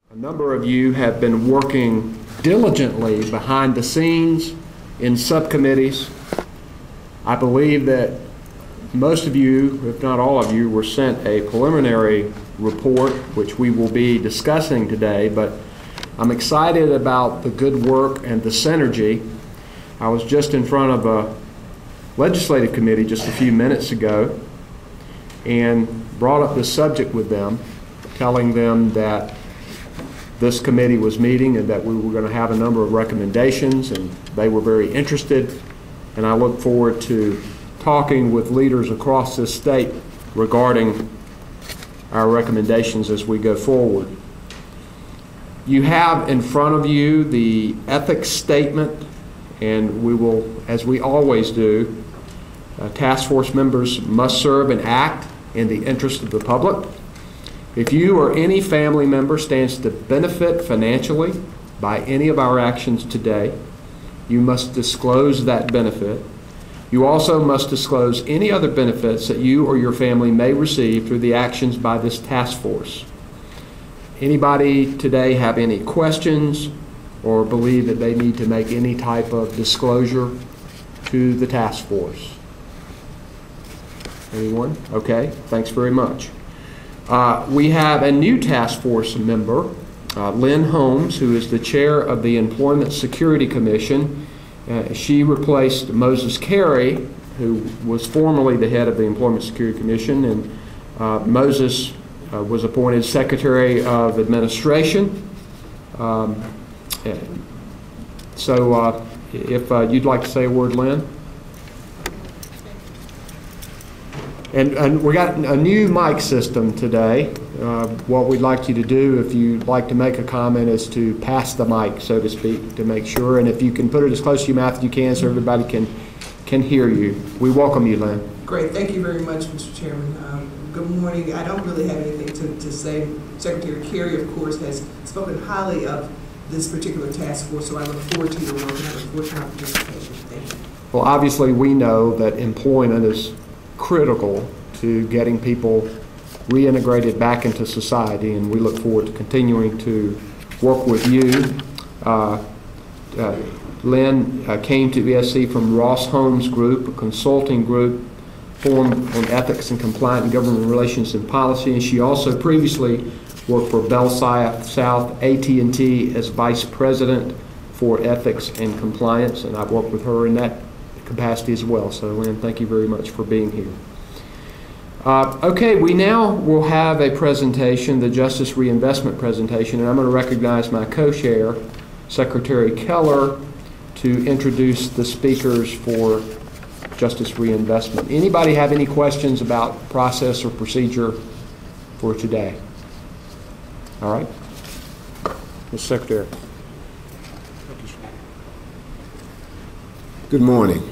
A number of you have been working diligently behind the scenes in subcommittees. I believe that most of you, if not all of you, were sent a preliminary report, which we will be discussing today, but I'm excited about the good work and the synergy. I was just in front of a legislative committee just a few minutes ago and brought up this subject with them, telling them that this committee was meeting and that we were going to have a number of recommendations, and they were very interested, and I look forward to talking with leaders across this state regarding our recommendations as we go forward. You have in front of you the ethics statement, and we will, as we always do, task force members must serve and act in the interest of the public. If you or any family member stands to benefit financially by any of our actions today, you must disclose that benefit. You also must disclose any other benefits that you or your family may receive through the actions by this task force. Anybody today have any questions or believe that they need to make any type of disclosure to the task force? Anyone? Okay, thanks very much. We have a new task force member, Lynn Holmes, who is the chair of the Employment Security Commission. She replaced Moses Carey, who was formerly the head of the Employment Security Commission, and Moses was appointed Secretary of Administration. So if you'd like to say a word, Lynn. And we got a new mic system today. What we'd like you to do, if you'd like to make a comment, is to pass the mic, so to speak, to make sure. And if you can put it as close to your mouth as you can so everybody can hear you. We welcome you, Lynn. Great. Thank you very much, Mr. Chairman. Good morning. I don't really have anything to say. Secretary Carey, of course, has spoken highly of this particular task force, so I look forward to your work and I look forward to our participation. Thank you. Well, obviously we know that employment is critical to getting people reintegrated back into society, and we look forward to continuing to work with you. Lynn came to ESC from Ross Holmes Group, a consulting group formed on ethics and compliant government relations and policy, and she also previously worked for Bell South AT&T as vice president for ethics and compliance, and I've worked with her in that capacity as well. So Lynn, thank you very much for being here. Okay, we now will have a presentation, the Justice Reinvestment presentation, and I'm going to recognize my co-chair, Secretary Keller, to introduce the speakers for Justice Reinvestment. Anybody have any questions about process or procedure for today? All right. Mr. Secretary. Good morning.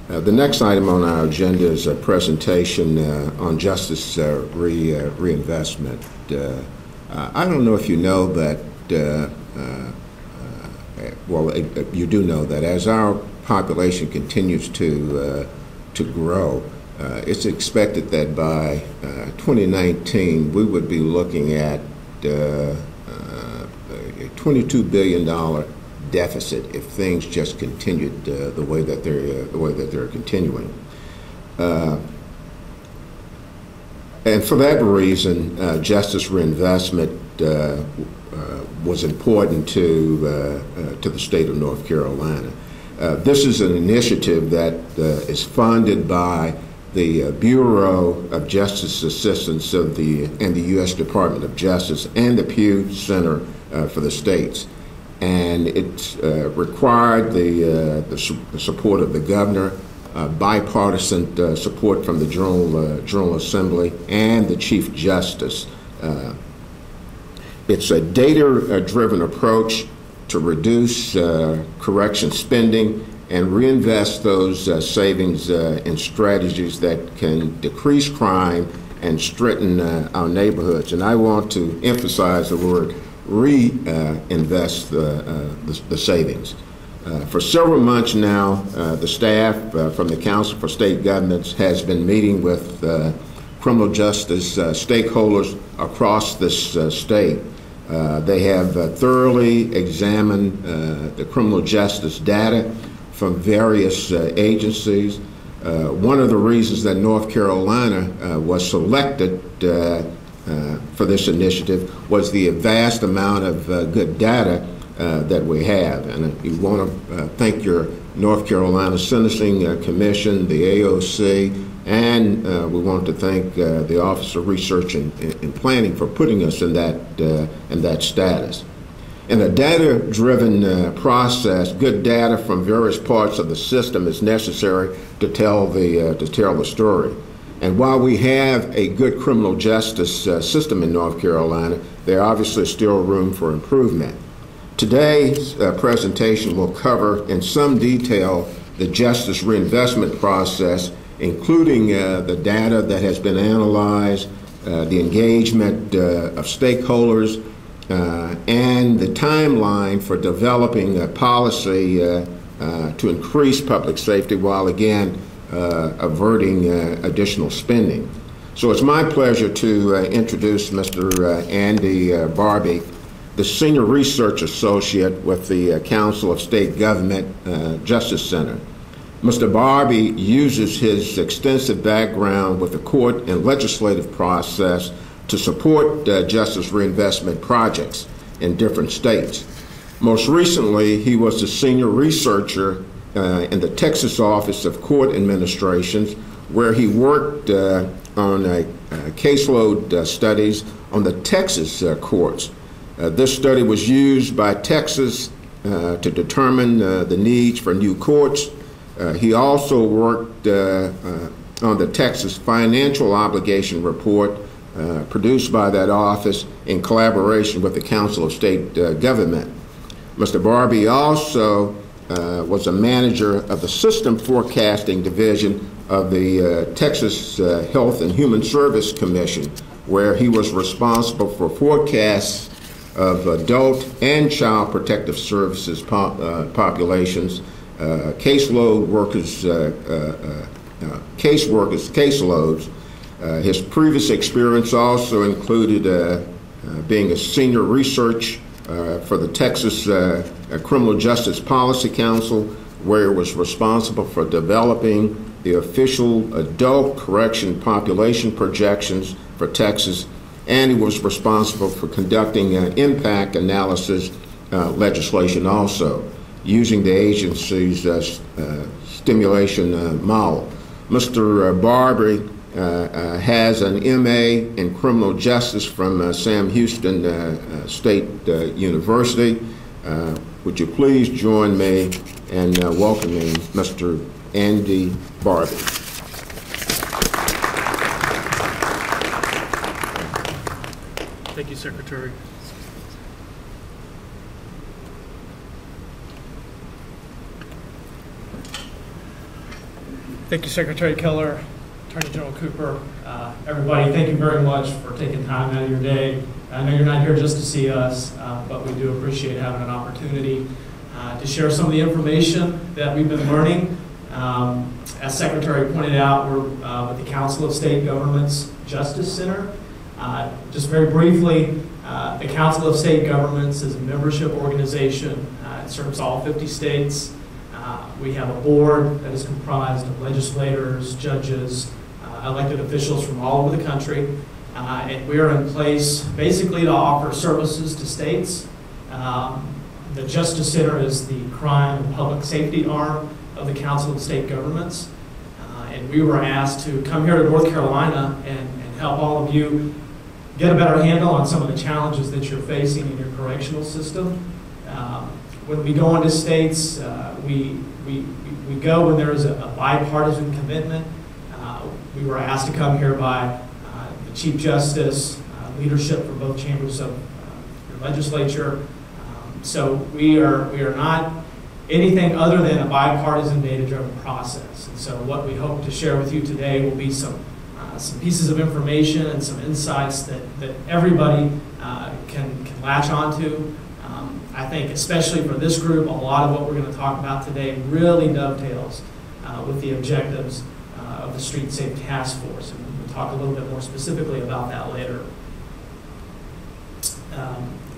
The next item on our agenda is a presentation on justice reinvestment. I don't know if you know that, well, you do know that as our population continues to grow, it's expected that by 2019 we would be looking at a $22 billion deficit if things just continued the way that they're continuing. And for that reason, justice reinvestment was important to the state of North Carolina. This is an initiative that is funded by the Bureau of Justice Assistance and the U.S. Department of Justice and the Pew Center for the States. And it required the support of the governor, bipartisan support from the General Assembly, and the Chief Justice. It's a data-driven approach to reduce correction spending and reinvest those savings in strategies that can decrease crime and strengthen our neighborhoods. And I want to emphasize the word reinvest the savings. For several months now, the staff from the Council for State Governments has been meeting with criminal justice stakeholders across this state. They have thoroughly examined the criminal justice data from various agencies. One of the reasons that North Carolina was selected for this initiative was the vast amount of good data that we have. And we want to thank your North Carolina Sentencing Commission, the AOC, and we want to thank the Office of Research and Planning for putting us in that status. In a data-driven process, good data from various parts of the system is necessary to tell the story. And while we have a good criminal justice system in North Carolina, there obviously is still room for improvement. Today's presentation will cover in some detail the justice reinvestment process, including the data that has been analyzed, the engagement of stakeholders, and the timeline for developing a policy to increase public safety while again averting additional spending. So it's my pleasure to introduce Mr. Andy Barbie, the Senior Research Associate with the Council of State Government Justice Center. Mr. Barbie uses his extensive background with the court and legislative process to support justice reinvestment projects in different states. Most recently, he was the senior researcher in the Texas Office of Court Administrations, where he worked on caseload studies on the Texas courts. This study was used by Texas to determine the needs for new courts. He also worked on the Texas Financial Obligation Report produced by that office in collaboration with the Council of State Government. Mr. Barbie also was a manager of the System Forecasting Division of the Texas Health and Human Service Commission, where he was responsible for forecasts of adult and child protective services populations, caseload workers, caseloads. His previous experience also included being a senior research for the Texas Criminal Justice Policy Council, where he was responsible for developing the official adult correction population projections for Texas, and he was responsible for conducting impact analysis legislation also, using the agency's stimulation model. Mr. Barbie has an MA in criminal justice from Sam Houston State University. Would you please join me in welcoming Mr. Andy Barbie. Thank you, Secretary. Thank you, Secretary Keller, Attorney General Cooper, everybody. Thank you very much for taking time out of your day. I know you're not here just to see us, but we do appreciate having an opportunity to share some of the information that we've been learning. As Secretary pointed out, we're with the Council of State Governments Justice Center. Just very briefly, the Council of State Governments is a membership organization. It serves all 50 states. We have a board that is comprised of legislators, judges, elected officials from all over the country. And we are in place basically to offer services to states. The Justice Center is the crime and public safety arm of the Council of State Governments. And we were asked to come here to North Carolina and help all of you get a better handle on some of the challenges that you're facing in your correctional system. When we go into states, we go when there is a bipartisan commitment. We were asked to come here by the Chief Justice, leadership for both chambers of your legislature. So we are not anything other than a bipartisan, data-driven process. And so what we hope to share with you today will be some pieces of information and some insights that everybody can latch onto. I think especially for this group, a lot of what we're going to talk about today really dovetails with the objectives of the StreetSafe Task Force. And we'll talk a little bit more specifically about that later.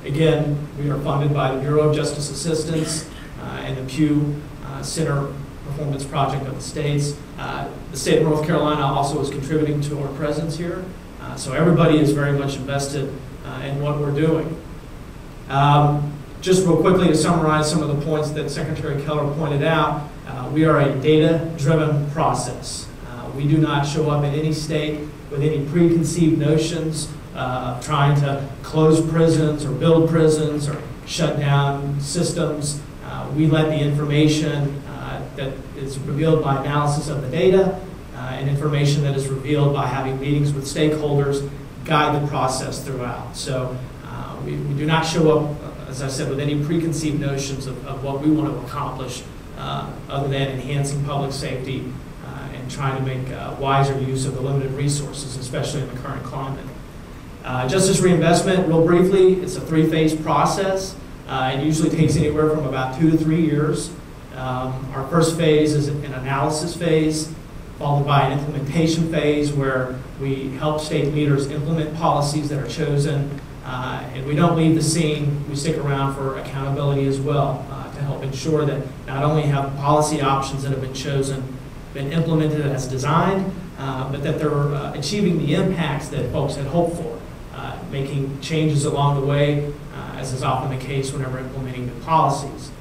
Again, we are funded by the Bureau of Justice Assistance and the Pew Center Performance Project of the States. The state of North Carolina also is contributing to our presence here. So everybody is very much invested in what we're doing. Just real quickly to summarize some of the points that Secretary Keller pointed out, we are a data-driven process. We do not show up in any state with any preconceived notions of trying to close prisons or build prisons or shut down systems. We let the information that is revealed by analysis of the data and information that is revealed by having meetings with stakeholders guide the process throughout. So we do not show up, as I said, with any preconceived notions of what we want to accomplish other than enhancing public safety and trying to make wiser use of the limited resources, especially in the current climate. Justice reinvestment, real briefly, it's a three-phase process. It usually takes anywhere from about 2 to 3 years. Our first phase is an analysis phase, followed by an implementation phase where we help state leaders implement policies that are chosen. And we don't leave the scene, we stick around for accountability as well to help ensure that not only have policy options that have been chosen been implemented as designed, but that they're achieving the impacts that folks had hoped for, making changes along the way, as is often the case whenever implementing new policies.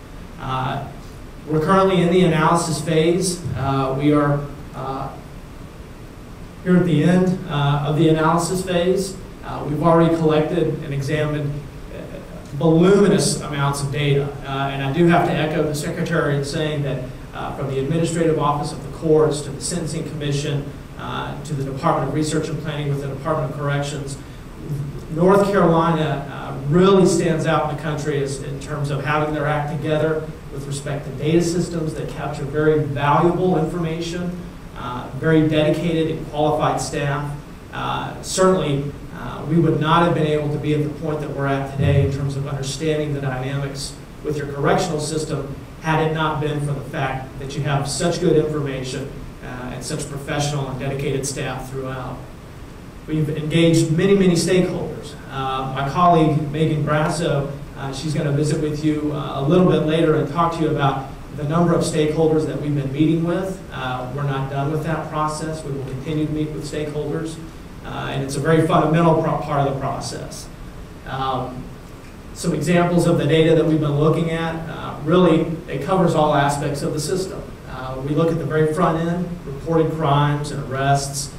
We're currently in the analysis phase. We are here at the end of the analysis phase. We've already collected and examined voluminous amounts of data. And I do have to echo the Secretary in saying that from the Administrative Office of the Courts to the Sentencing Commission to the Department of Research and Planning with the Department of Corrections, North Carolina really stands out in the country in terms of having their act together with respect to data systems that capture very valuable information, very dedicated and qualified staff. Certainly, we would not have been able to be at the point that we're at today in terms of understanding the dynamics with your correctional system had it not been for the fact that you have such good information and such professional and dedicated staff throughout. We've engaged many, many stakeholders. My colleague, Megan Grasso, she's going to visit with you a little bit later and talk to you about the number of stakeholders that we've been meeting with. We're not done with that process. We will continue to meet with stakeholders. And it's a very fundamental part of the process. Some examples of the data that we've been looking at, really, it covers all aspects of the system. We look at the very front end, reported crimes and arrests,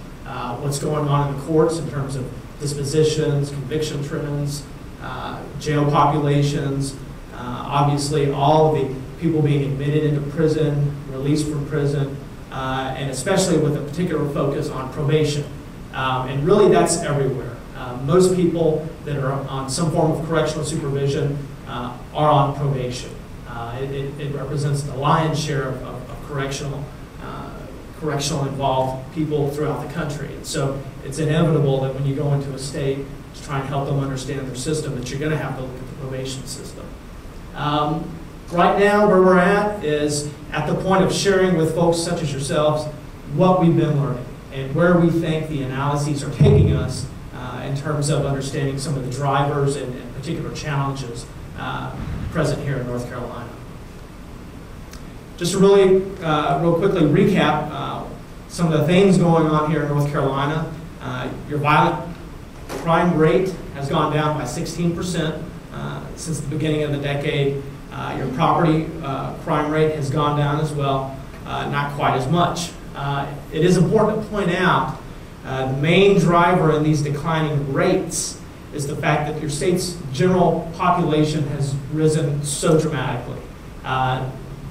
what's going on in the courts in terms of dispositions, conviction trends, jail populations, obviously all of the people being admitted into prison, released from prison, and especially with a particular focus on probation. And really that's everywhere. Most people that are on some form of correctional supervision are on probation. It represents the lion's share of correctional involved people throughout the country. And so it's inevitable that when you go into a state to try and help them understand their system, that you're going to have to look at the probation system. Right now, where we're at is at the point of sharing with folks such as yourselves what we've been learning and where we think the analyses are taking us in terms of understanding some of the drivers and particular challenges present here in North Carolina. Just to really, real quickly recap some of the things going on here in North Carolina. Your violent crime rate has gone down by 16% since the beginning of the decade. Your property crime rate has gone down as well, not quite as much. It is important to point out the main driver in these declining rates is the fact that your state's general population has risen so dramatically.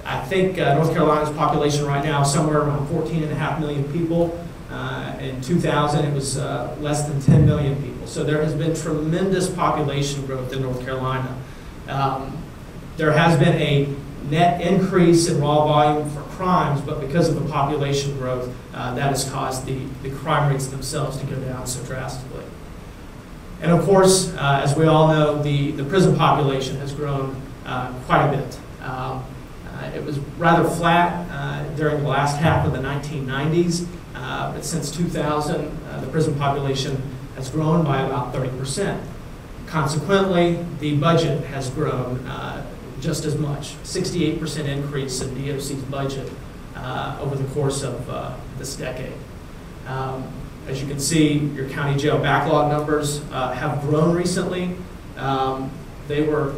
I think North Carolina's population right now is somewhere around 14.5 million people. In 2000, it was less than 10 million people. So there has been tremendous population growth in North Carolina. There has been a net increase in raw volume for crimes, but because of the population growth, that has caused the crime rates themselves to go down so drastically. And of course, as we all know, the prison population has grown quite a bit. It was rather flat during the last half of the 1990s, but since 2000, the prison population has grown by about 30%. Consequently, the budget has grown just as much, 68% increase in DOC's budget over the course of this decade. As you can see, your county jail backlog numbers have grown recently. They were,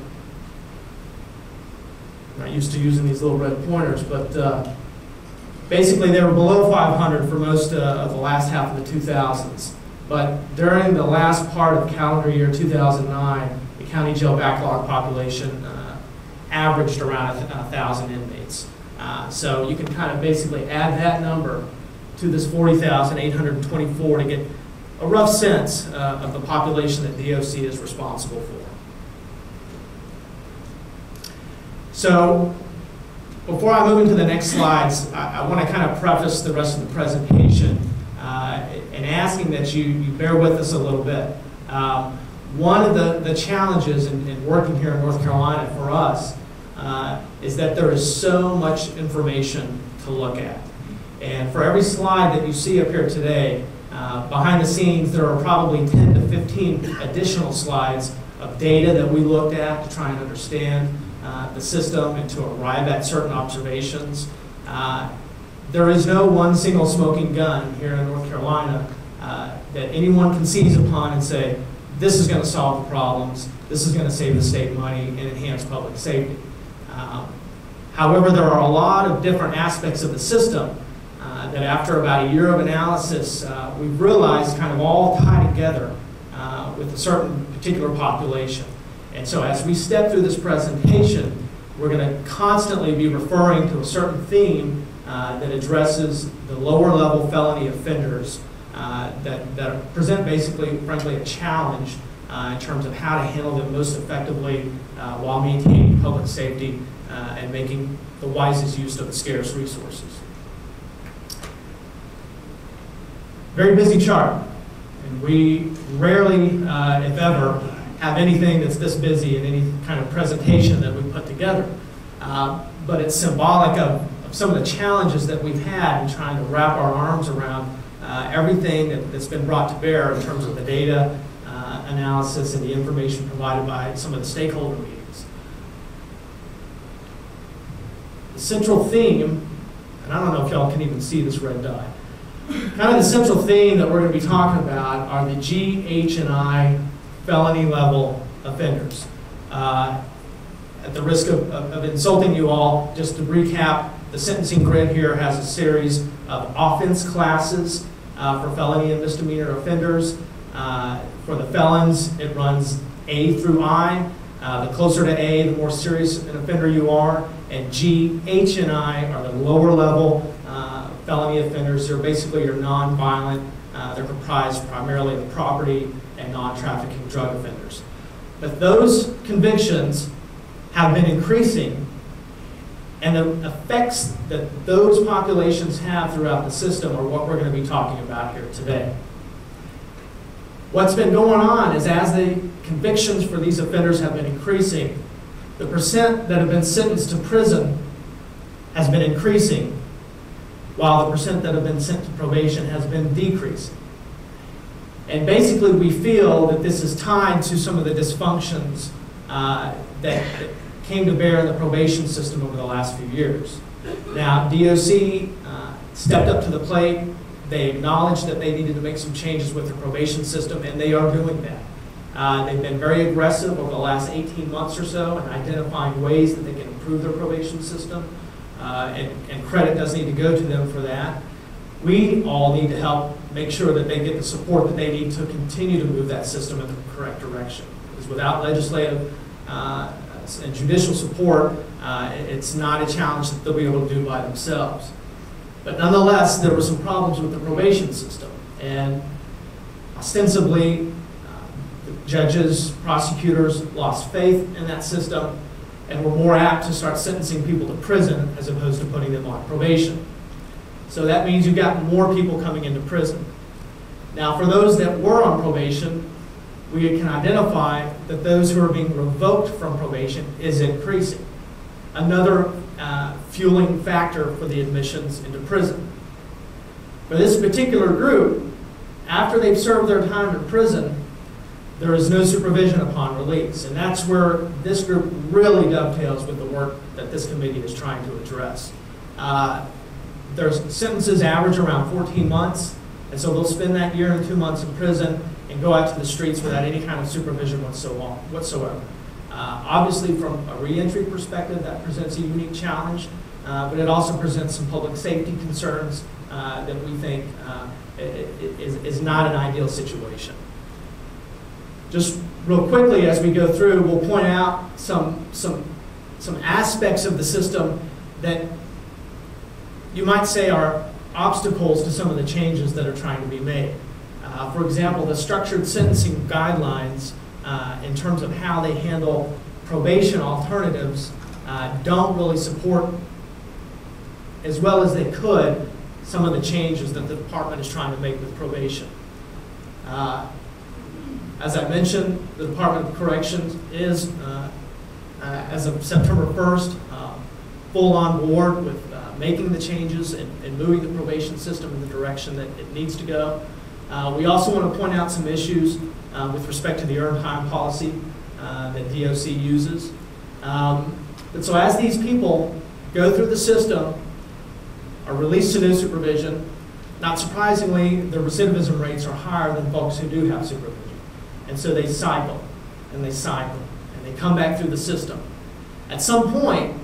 I'm not used to using these little red pointers, but basically they were below 500 for most of the last half of the 2000s. But during the last part of calendar year 2009, the county jail backlog population averaged around 1,000 inmates. So you can kind of basically add that number to this 40,824 to get a rough sense of the population that DOC is responsible for. So before I move into the next slides, I want to kind of preface the rest of the presentation and asking that you bear with us a little bit. One of the challenges in working here in North Carolina for us is that there is so much information to look at. And for every slide that you see up here today, behind the scenes there are probably 10 to 15 additional slides of data that we looked at to try and understand the system and to arrive at certain observations. There is no one single smoking gun here in North Carolina that anyone can seize upon and say, this is going to solve the problems, this is going to save the state money and enhance public safety. However, there are a lot of different aspects of the system that after about a year of analysis, we've realized kind of all tie together with a certain particular population. And so as we step through this presentation, we're going to constantly be referring to a certain theme that addresses the lower level felony offenders that present basically, frankly, a challenge in terms of how to handle them most effectively while maintaining public safety and making the wisest use of the scarce resources. Very busy chart, and we rarely, if ever, have anything that's this busy in any kind of presentation that we put together. But it's symbolic of some of the challenges that we've had in trying to wrap our arms around everything that's been brought to bear in terms of the data analysis and the information provided by some of the stakeholder meetings. The central theme, and I don't know if y'all can even see this red dot, kind of the central theme that we're going to be talking about are the G, H, and I felony level offenders. At the risk of insulting you all, just to recap, the sentencing grid here has a series of offense classes for felony and misdemeanor offenders. For the felons, it runs A through I. The closer to A, the more serious an offender you are. And G, H, and I are the lower level felony offenders. They're basically your non-violent. They're comprised primarily of property and non-trafficking drug offenders. But those convictions have been increasing, and the effects that those populations have throughout the system are what we're going to be talking about here today. What's been going on is as the convictions for these offenders have been increasing, the percent that have been sentenced to prison has been increasing, while the percent that have been sent to probation has been decreasing. And basically we feel that this is tied to some of the dysfunctions that came to bear in the probation system over the last few years. Now, DOC stepped up to the plate. They acknowledged that they needed to make some changes with the probation system, and they are doing that. They've been very aggressive over the last 18 months or so in identifying ways that they can improve their probation system, and credit does need to go to them for that. We all need to help make sure that they get the support that they need to continue to move that system in the correct direction. Because without legislative and judicial support, it's not a challenge that they'll be able to do by themselves. But nonetheless, there were some problems with the probation system. And ostensibly, the judges, prosecutors lost faith in that system and were more apt to start sentencing people to prison as opposed to putting them on probation. So that means you've got more people coming into prison. Now, for those that were on probation, we can identify that those who are being revoked from probation is increasing. Another fueling factor for the admissions into prison. For this particular group, after they've served their time in prison, there is no supervision upon release. And that's where this group really dovetails with the work that this committee is trying to address. Their sentences average around 14 months, and so they'll spend that year and 2 months in prison and go out to the streets without any kind of supervision whatsoever. Obviously, from a reentry perspective, that presents a unique challenge, but it also presents some public safety concerns that we think is not an ideal situation. Just real quickly, as we go through, we'll point out some aspects of the system that you might say are obstacles to some of the changes that are trying to be made. For example, the structured sentencing guidelines in terms of how they handle probation alternatives don't really support, as well as they could, some of the changes that the department is trying to make with probation. As I mentioned, the Department of Corrections is, as of September 1st, full on board with making the changes and moving the probation system in the direction that it needs to go. We also want to point out some issues with respect to the earned time policy that DOC uses. But so as these people go through the system, are released to no supervision, not surprisingly, the recidivism rates are higher than folks who do have supervision. And so they cycle, and they cycle, and they come back through the system. At some point,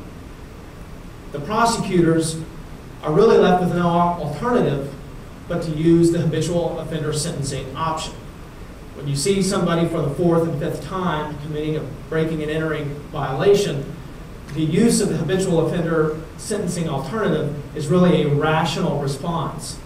the prosecutors are really left with no alternative but to use the habitual offender sentencing option. When you see somebody for the 4th and 5th time committing a breaking and entering violation, the use of the habitual offender sentencing alternative is really a rational response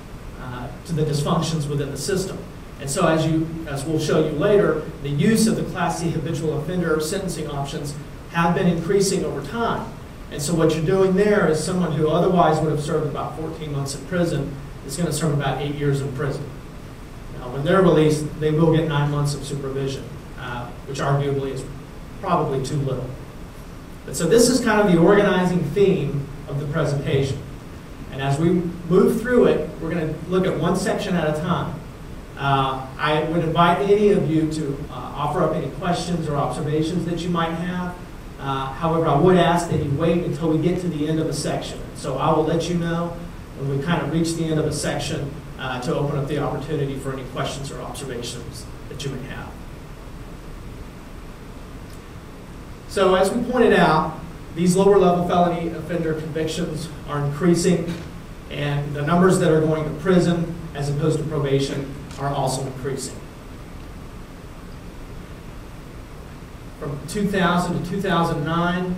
to the dysfunctions within the system. And so as we'll show you later, the use of the Class C habitual offender sentencing options have been increasing over time. And so what you're doing there is someone who otherwise would have served about 14 months in prison is going to serve about 8 years in prison. Now, when they're released, they will get 9 months of supervision, which arguably is probably too little. But so this is kind of the organizing theme of the presentation. And as we move through it, we're going to look at one section at a time. I would invite any of you to offer up any questions or observations that you might have. However, I would ask that you wait until we get to the end of a section. So I will let you know when we kind of reach the end of a section to open up the opportunity for any questions or observations that you may have. So as we pointed out, these lower level felony offender convictions are increasing, and the numbers that are going to prison as opposed to probation are also increasing. From 2000 to 2009,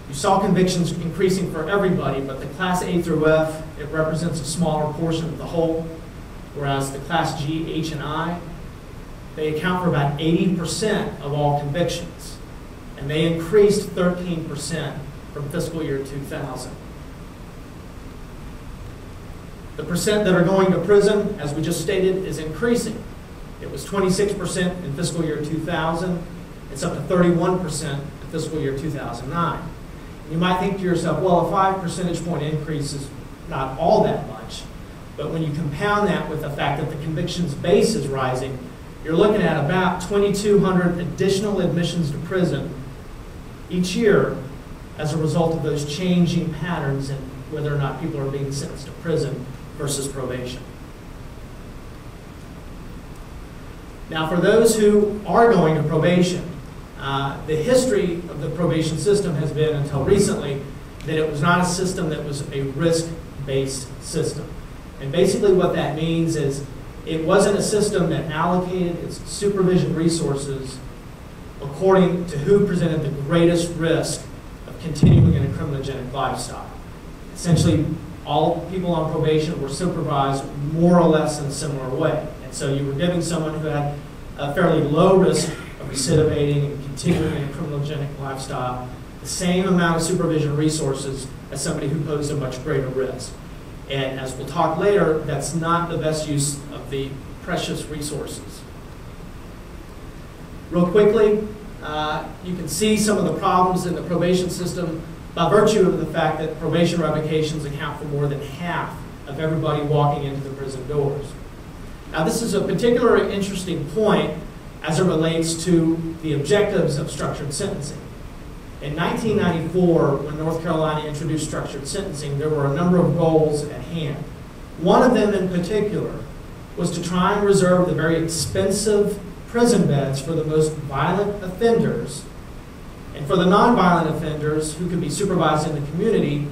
you saw convictions increasing for everybody, but the Class A through F, it represents a smaller portion of the whole, whereas the Class G, H, and I, they account for about 80% of all convictions, and they increased 13% from fiscal year 2000. The percent that are going to prison, as we just stated, is increasing. It was 26% in fiscal year 2000. It's up to 31% in fiscal year 2009. You might think to yourself, well, a 5 percentage point increase is not all that much. But when you compound that with the fact that the convictions base is rising, you're looking at about 2,200 additional admissions to prison each year as a result of those changing patterns in whether or not people are being sentenced to prison versus probation. Now, for those who are going to probation, the history of the probation system has been, until recently, that it was not a system that was a risk-based system. And basically what that means is it wasn't a system that allocated its supervision resources according to who presented the greatest risk of continuing in a criminogenic lifestyle. Essentially, all people on probation were supervised more or less in a similar way. And so you were giving someone who had a fairly low risk of recidivating and continuing in a criminogenic lifestyle the same amount of supervision resources as somebody who posed a much greater risk. And as we'll talk later, that's not the best use of the precious resources. Real quickly, you can see some of the problems in the probation system by virtue of the fact that probation revocations account for more than half of everybody walking into the prison doors. Now, this is a particularly interesting point as it relates to the objectives of structured sentencing. In 1994, when North Carolina introduced structured sentencing, there were a number of goals at hand. One of them in particular was to try and reserve the very expensive prison beds for the most violent offenders, and for the nonviolent offenders who could be supervised in the community,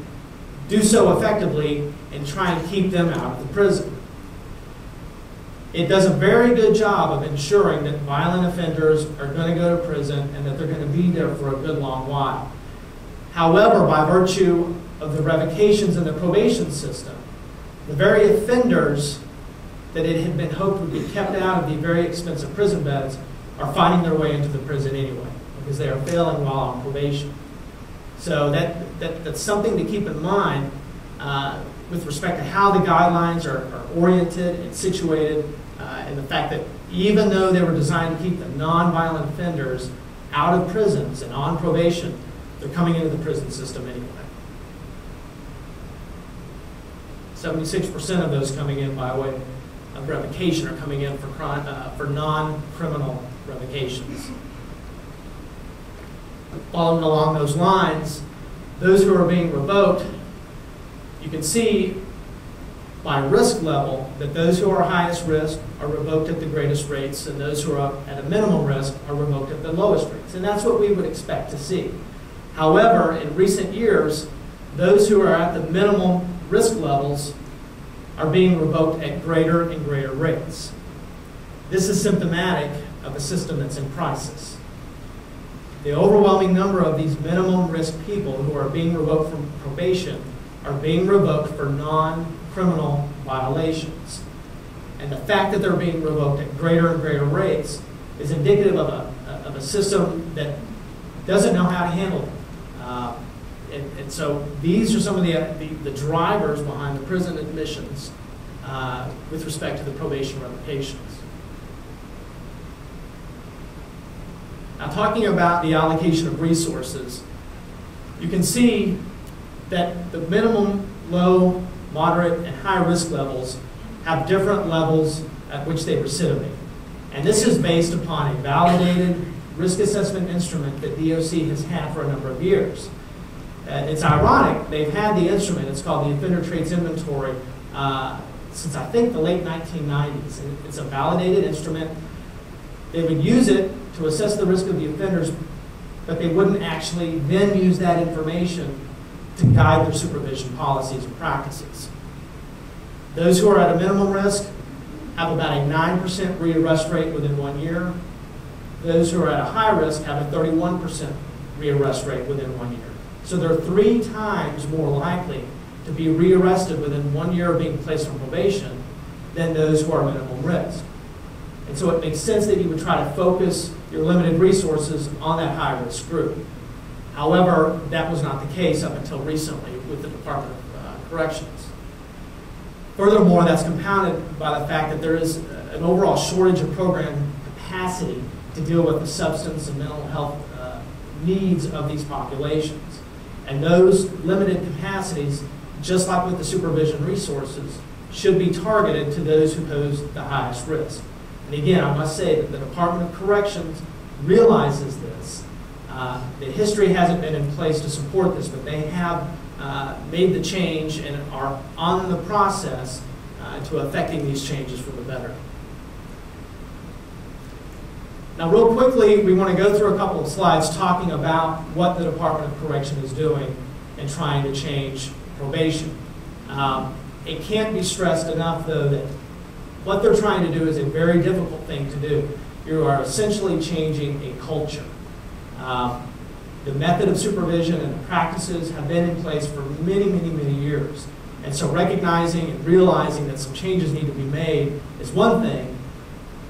do so effectively and try and keep them out of the prison. It does a very good job of ensuring that violent offenders are going to go to prison and that they're going to be there for a good long while. However, by virtue of the revocations in the probation system, the very offenders that it had been hoped would be kept out of the very expensive prison beds are finding their way into the prison anyway, because they are failing while on probation. So that's something to keep in mind with respect to how the guidelines are oriented and situated, and the fact that even though they were designed to keep the nonviolent offenders out of prisons and on probation, they're coming into the prison system anyway. 76% of those coming in by way of revocation are coming in for non-criminal revocations. Following along those lines, those who are being revoked, you can see by risk level that those who are highest risk are revoked at the greatest rates, and those who are at a minimum risk are revoked at the lowest rates. And that's what we would expect to see. However, in recent years, those who are at the minimum risk levels are being revoked at greater and greater rates. This is symptomatic of a system that's in crisis. The overwhelming number of these minimum risk people who are being revoked from probation are being revoked for non-criminal violations. And the fact that they're being revoked at greater and greater rates is indicative of a system that doesn't know how to handle them. And so these are some of the drivers behind the prison admissions with respect to the probation revocations. Now, talking about the allocation of resources, you can see that the minimum, low, moderate, and high risk levels have different levels at which they recidivate. And this is based upon a validated risk assessment instrument that DOC has had for a number of years. It's ironic, they've had the instrument, it's called the Offender Traits Inventory, since I think the late 1990s. And it's a validated instrument. They would use it to assess the risk of the offenders, but they wouldn't actually then use that information to guide their supervision policies and practices. Those who are at a minimum risk have about a 9% rearrest rate within 1 year. Those who are at a high risk have a 31% rearrest rate within 1 year. So they're 3 times more likely to be rearrested within 1 year of being placed on probation than those who are minimum risk. And so it makes sense that you would try to focus your limited resources on that high-risk group. However, that was not the case up until recently with the Department of Corrections. Furthermore, that's compounded by the fact that there is an overall shortage of program capacity to deal with the substance and mental health needs of these populations. And those limited capacities, just like with the supervision resources, should be targeted to those who pose the highest risk. And again, I must say that the Department of Corrections realizes this. The history hasn't been in place to support this, but they have made the change and are on the process to effecting these changes for the better. Now, real quickly, we want to go through a couple of slides talking about what the Department of Correction is doing in trying to change probation. It can't be stressed enough, though, that what they're trying to do is a very difficult thing to do. You are essentially changing a culture. The method of supervision and the practices have been in place for many, many, many years. And so recognizing and realizing that some changes need to be made is one thing.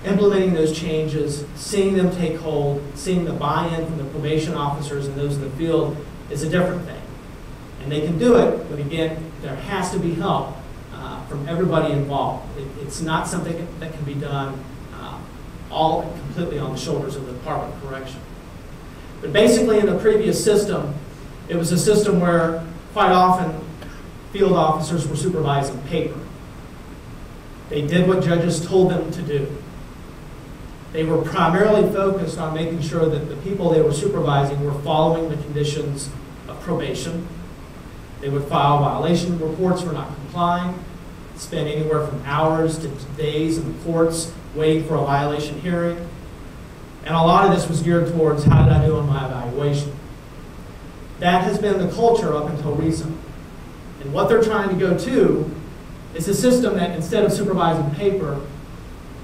Implementing those changes, seeing them take hold, seeing the buy-in from the probation officers and those in the field is a different thing. And they can do it, but again, there has to be help from everybody involved. It's not something that can be done all completely on the shoulders of the Department of Correction. But basically, in the previous system, It was a system where quite often field officers were supervising paper. They did what judges told them to do. They were primarily focused on making sure that the people they were supervising were following the conditions of probation. They would file violation reports for not complying, spend anywhere from hours to days in the courts waiting for a violation hearing. And a lot of this was geared towards how did I do on my evaluation. That has been the culture up until recently. And what they're trying to go to is a system that, instead of supervising paper,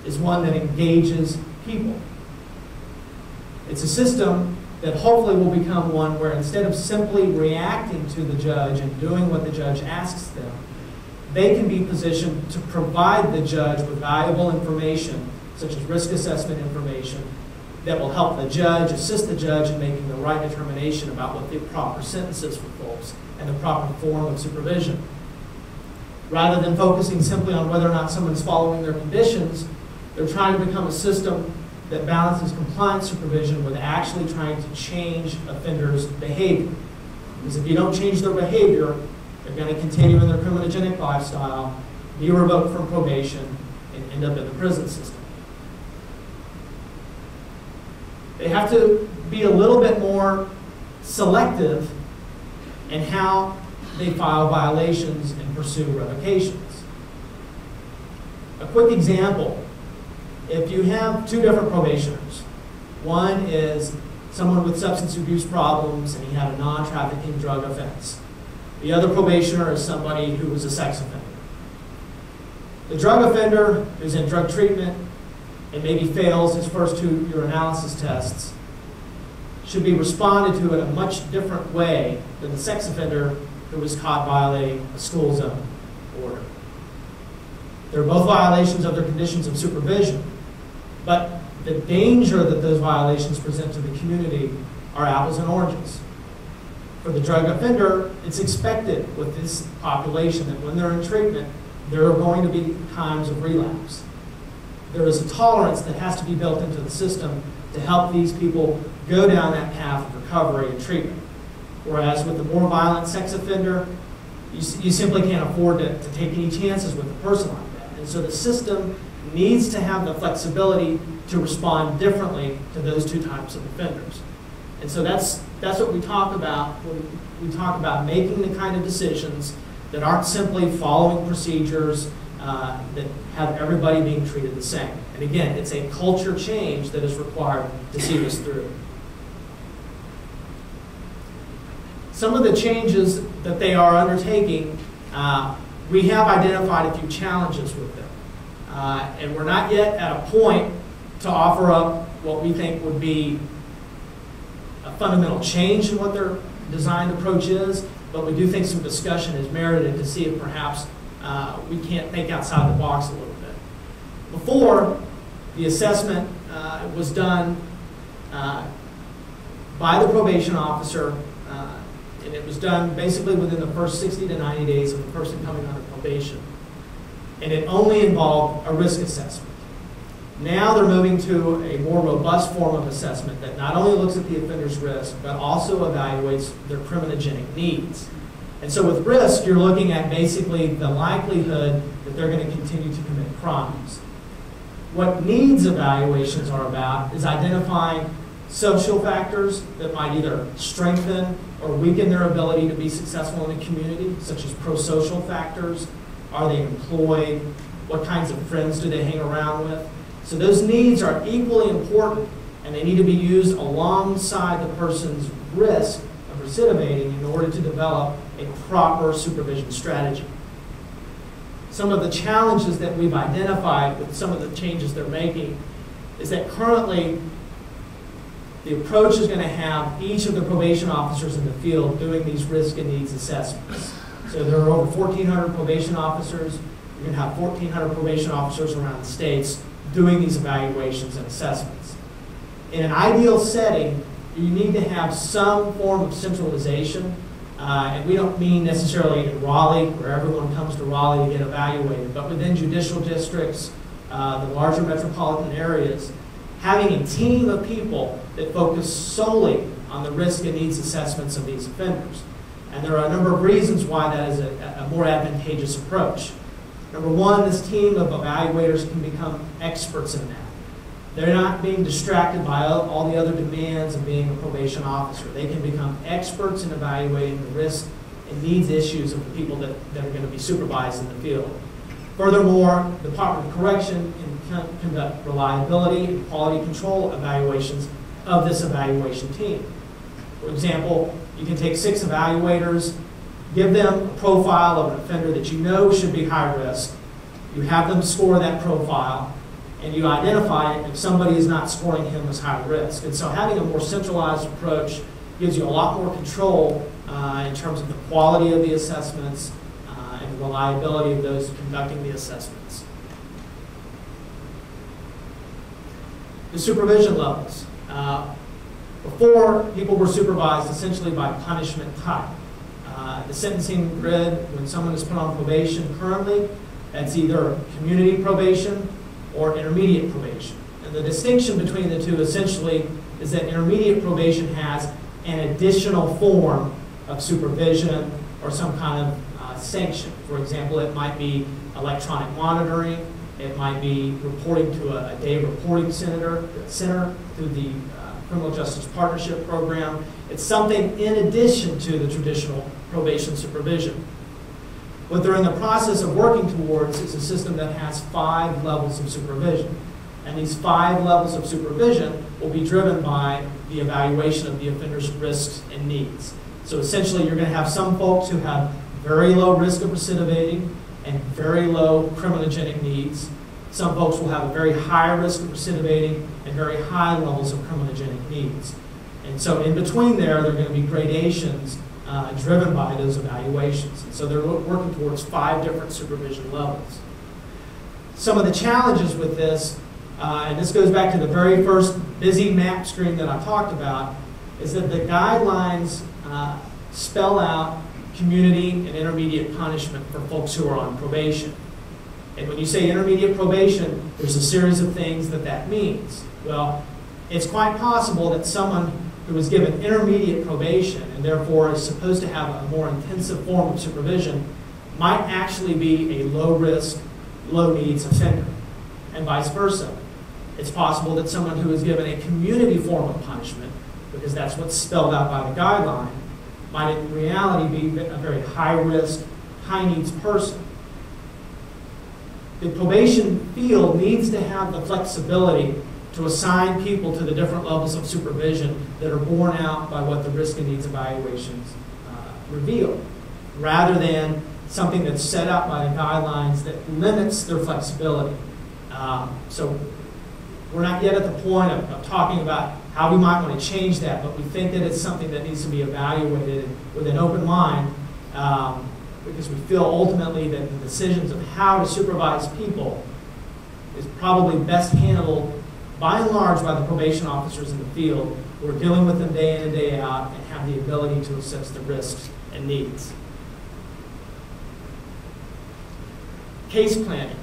is one that engages people. It's a system that hopefully will become one where, instead of simply reacting to the judge and doing what the judge asks them, they can be positioned to provide the judge with valuable information, such as risk assessment information, that will help the judge, assist the judge in making the right determination about what the proper sentence is for folks and the proper form of supervision. Rather than focusing simply on whether or not someone's following their conditions, they're trying to become a system that balances compliance supervision with actually trying to change offenders' behavior. Because if you don't change their behavior, they're going to continue in their criminogenic lifestyle, be revoked from probation, and end up in the prison system. They have to be a little bit more selective in how they file violations and pursue revocations. A quick example, if you have two different probationers, one is someone with substance abuse problems and he had a non-trafficking drug offense. The other probationer is somebody who was a sex offender. The drug offender who's in drug treatment and maybe fails his first two urinalysis tests should be responded to in a much different way than the sex offender who was caught violating a school zone order. They're both violations of their conditions of supervision, but the danger that those violations present to the community are apples and oranges. For the drug offender, it's expected with this population that when they're in treatment, there are going to be times of relapse. There is a tolerance that has to be built into the system to help these people go down that path of recovery and treatment. Whereas with the more violent sex offender, you simply can't afford to take any chances with a person like that. And so the system needs to have the flexibility to respond differently to those two types of offenders. And so that's what we talk about when we talk about making the kind of decisions that aren't simply following procedures that have everybody being treated the same. And again, it's a culture change that is required to see this through. Some of the changes that they are undertaking, we have identified a few challenges with them. And we're not yet at a point to offer up what we think would be a fundamental change in what their designed approach is, but we do think some discussion is merited to see if perhaps we can't think outside the box a little bit. Before, the assessment was done by the probation officer, and it was done basically within the first 60 to 90 days of the person coming under probation. And it only involved a risk assessment. Now they're moving to a more robust form of assessment that not only looks at the offender's risk, but also evaluates their criminogenic needs. And so with risk, you're looking at basically the likelihood that they're going to continue to commit crimes. What needs evaluations are about is identifying social factors that might either strengthen or weaken their ability to be successful in the community, such as pro-social factors. Are they employed? What kinds of friends do they hang around with? So those needs are equally important, and they need to be used alongside the person's risk of recidivating in order to develop a proper supervision strategy. Some of the challenges that we've identified with some of the changes they're making is that currently the approach is going to have each of the probation officers in the field doing these risk and needs assessments. So there are over 1,400 probation officers. You're going to have 1,400 probation officers around the states doing these evaluations and assessments. In an ideal setting, you need to have some form of centralization. And we don't mean necessarily in Raleigh, where everyone comes to Raleigh to get evaluated, but within judicial districts, the larger metropolitan areas, having a team of people that focus solely on the risk and needs assessments of these offenders. And there are a number of reasons why that is a more advantageous approach. Number one, this team of evaluators can become experts in that. They're not being distracted by all the other demands of being a probation officer. They can become experts in evaluating the risk and needs issues of the people that are going to be supervised in the field. Furthermore, the Department of Correction can conduct reliability and quality control evaluations of this evaluation team. For example, you can take 6 evaluators, give them a profile of an offender that you know should be high risk. You have them score that profile, and you identify if somebody is not scoring him as high risk. And so having a more centralized approach gives you a lot more control in terms of the quality of the assessments and the reliability of those conducting the assessments. The supervision levels. Before, people were supervised essentially by punishment type. The sentencing grid, when someone is put on probation currently, that's either community probation or intermediate probation. And the distinction between the two essentially is that intermediate probation has an additional form of supervision or some kind of sanction. For example, it might be electronic monitoring, it might be reporting to a day reporting center through the Criminal Justice Partnership Program. It's something in addition to the traditional probation supervision. What they're in the process of working towards is a system that has 5 levels of supervision. And these 5 levels of supervision will be driven by the evaluation of the offender's risks and needs. So essentially, you're going to have some folks who have very low risk of recidivating and very low criminogenic needs. Some folks will have a very high risk of recidivating and very high levels of criminogenic needs. And so in between there are going to be gradations driven by those evaluations. And so they're working towards 5 different supervision levels. Some of the challenges with this, and this goes back to the very first busy map screen that I talked about, is that the guidelines spell out community and intermediate punishment for folks who are on probation. And when you say intermediate probation, there's a series of things that means. Well, it's quite possible that someone who was given intermediate probation and therefore is supposed to have a more intensive form of supervision might actually be a low-risk, low-needs offender, and vice versa. It's possible that someone who is given a community form of punishment, because that's what's spelled out by the guideline, might in reality be a very high-risk, high-needs person. The probation field needs to have the flexibility to assign people to the different levels of supervision that are borne out by what the risk and needs evaluations reveal, rather than something that's set out by the guidelines that limits their flexibility. So we're not yet at the point of talking about how we might want to change that, but we think that it's something that needs to be evaluated with an open mind, because we feel ultimately that the decisions of how to supervise people is probably best handled by and large by the probation officers in the field who are dealing with them day in and day out and have the ability to assess the risks and needs. Case planning.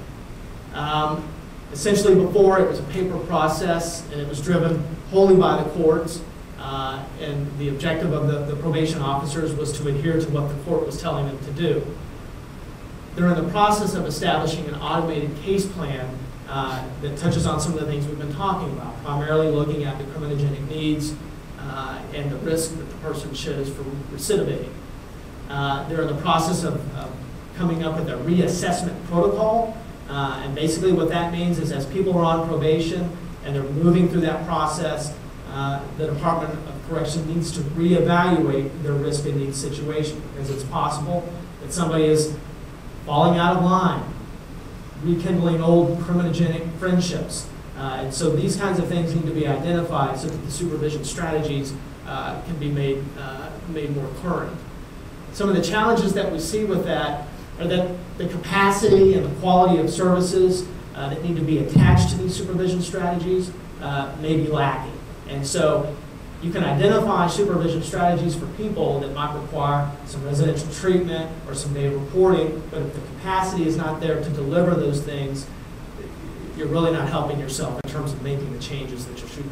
Essentially before it was a paper process and it was driven wholly by the courts, and the objective of the probation officers was to adhere to what the court was telling them to do. They're in the process of establishing an automated case plan that touches on some of the things we've been talking about, primarily looking at the criminogenic needs and the risk that the person shows for recidivating. They're in the process of coming up with a reassessment protocol, and basically what that means is as people are on probation and they're moving through that process, the Department of Correction needs to reevaluate their risk and needs situation, because it's possible that somebody is falling out of line, rekindling old criminogenic friendships. And so these kinds of things need to be identified so that the supervision strategies can be made more current. Some of the challenges that we see with that are that the capacity and the quality of services that need to be attached to these supervision strategies may be lacking. And so you can identify supervision strategies for people that might require some residential treatment or some day reporting, but if the capacity is not there to deliver those things, you're really not helping yourself in terms of making the changes that you're shooting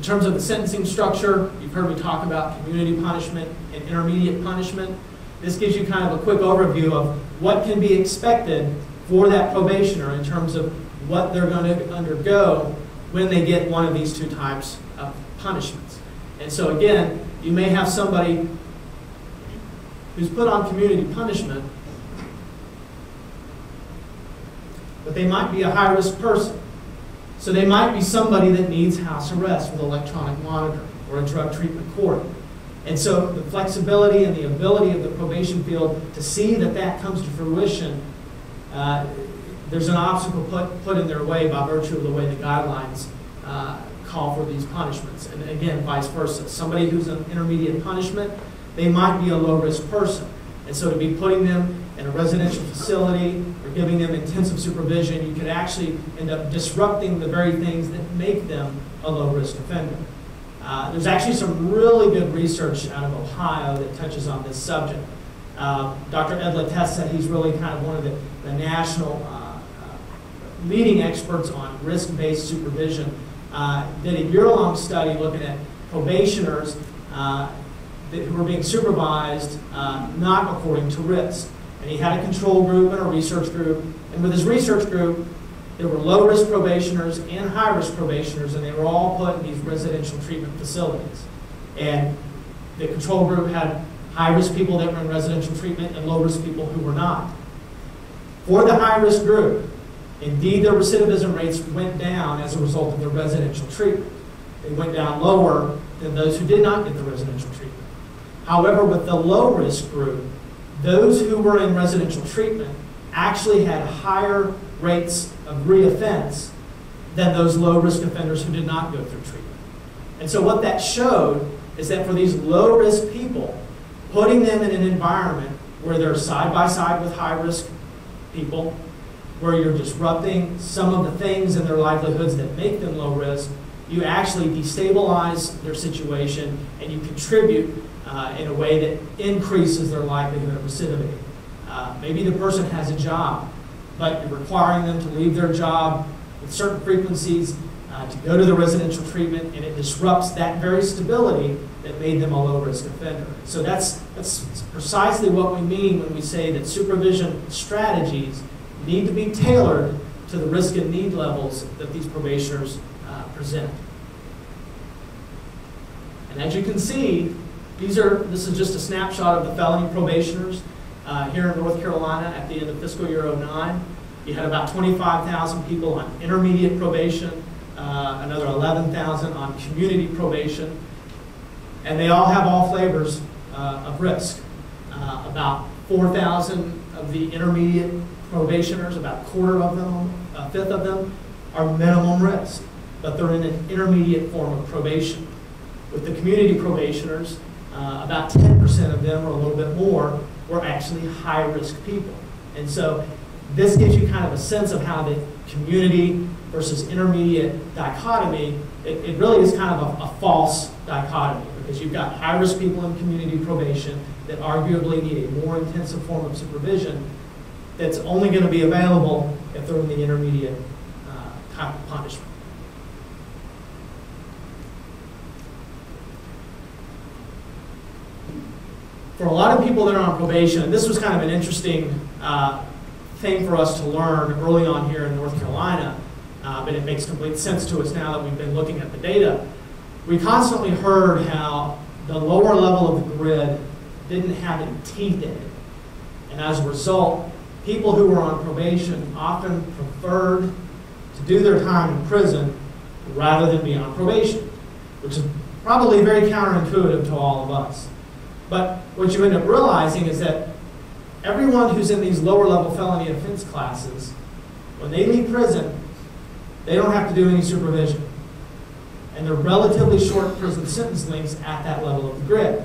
In terms of the sentencing structure, you've heard me talk about community punishment and intermediate punishment. This gives you kind of a quick overview of what can be expected for that probationer in terms of what they're going to undergo when they get one of these two types of punishments. And so again, you may have somebody who's put on community punishment, but they might be a high-risk person. So they might be somebody that needs house arrest with electronic monitoring or a drug treatment court. And so the flexibility and the ability of the probation field to see that that comes to fruition, there's an obstacle put in their way by virtue of the way the guidelines call for these punishments. And again, vice versa. Somebody who's an intermediate punishment, they might be a low-risk person. And so to be putting them in a residential facility or giving them intensive supervision, you could actually end up disrupting the very things that make them a low-risk offender. There's actually some really good research out of Ohio that touches on this subject. Dr. Ed Latessa, he's really kind of one of the national leading experts on risk-based supervision, did a year-long study looking at probationers who were being supervised not according to risk. And he had a control group and a research group. And with his research group, there were low-risk probationers and high-risk probationers, and they were all put in these residential treatment facilities. And the control group had high-risk people that were in residential treatment and low-risk people who were not. For the high-risk group, indeed, their recidivism rates went down as a result of their residential treatment. They went down lower than those who did not get the residential treatment. However, with the low-risk group, those who were in residential treatment actually had higher rates of reoffense than those low-risk offenders who did not go through treatment. And so what that showed is that for these low-risk people, putting them in an environment where they're side-by-side with high-risk people, where you're disrupting some of the things in their livelihoods that make them low risk, you actually destabilize their situation and you contribute in a way that increases their likelihood of recidivity. Maybe the person has a job, but you're requiring them to leave their job with certain frequencies to go to the residential treatment, and it disrupts that very stability that made them a low-risk offender. So that's precisely what we mean when we say that supervision strategies need to be tailored to the risk and need levels that these probationers present. And as you can see, this is just a snapshot of the felony probationers here in North Carolina at the end of fiscal year 09. You had about 25,000 people on intermediate probation, another 11,000 on community probation, and they all have all flavors of risk. About 4,000 of the intermediate probationers, about a quarter of them, a fifth of them, are minimum risk, but they're in an intermediate form of probation. With the community probationers, about 10% of them, or a little bit more, were actually high-risk people. And so this gives you kind of a sense of how the community versus intermediate dichotomy, it really is kind of a false dichotomy, because you've got high-risk people in community probation that arguably need a more intensive form of supervision that's only going to be available if they're in the intermediate type of punishment. For a lot of people that are on probation, this was kind of an interesting thing for us to learn early on here in North Carolina, but it makes complete sense to us now that we've been looking at the data. We constantly heard how the lower level of the grid didn't have any teeth in it. And as a result, people who were on probation often preferred to do their time in prison rather than be on probation, which is probably very counterintuitive to all of us. But what you end up realizing is that everyone who's in these lower level felony offense classes, when they leave prison, they don't have to do any supervision. And they're relatively short prison sentence lengths at that level of the grid.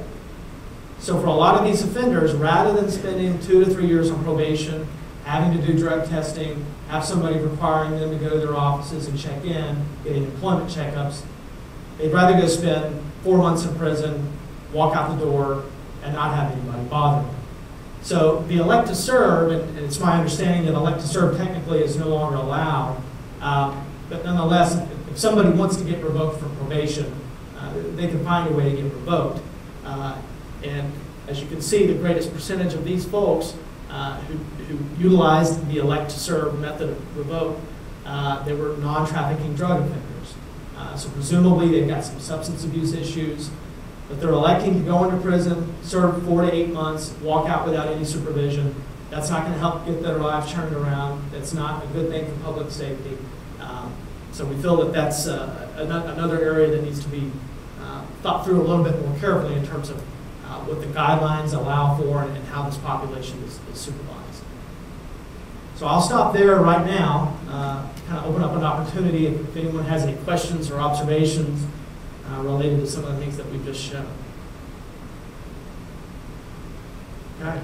So for a lot of these offenders, rather than spending 2 to 3 years on probation, having to do drug testing, have somebody requiring them to go to their offices and check in, getting employment checkups, they'd rather go spend 4 months in prison, walk out the door, and not have anybody bother them. So the elect to serve, and it's my understanding that elect to serve technically is no longer allowed, but nonetheless, if somebody wants to get revoked from probation, they can find a way to get revoked. And as you can see, the greatest percentage of these folks who utilized the elect to serve method of revoke, they were non-trafficking drug offenders. So presumably they've got some substance abuse issues, but they're electing to go into prison, serve 4 to 8 months, walk out without any supervision. That's not going to help get their lives turned around. That's not a good thing for public safety. So we feel that that's another area that needs to be thought through a little bit more carefully in terms of what the guidelines allow for and how this population is supervised. So I'll stop there right now, kind of open up an opportunity if anyone has any questions or observations related to some of the things that we've just shown. Okay.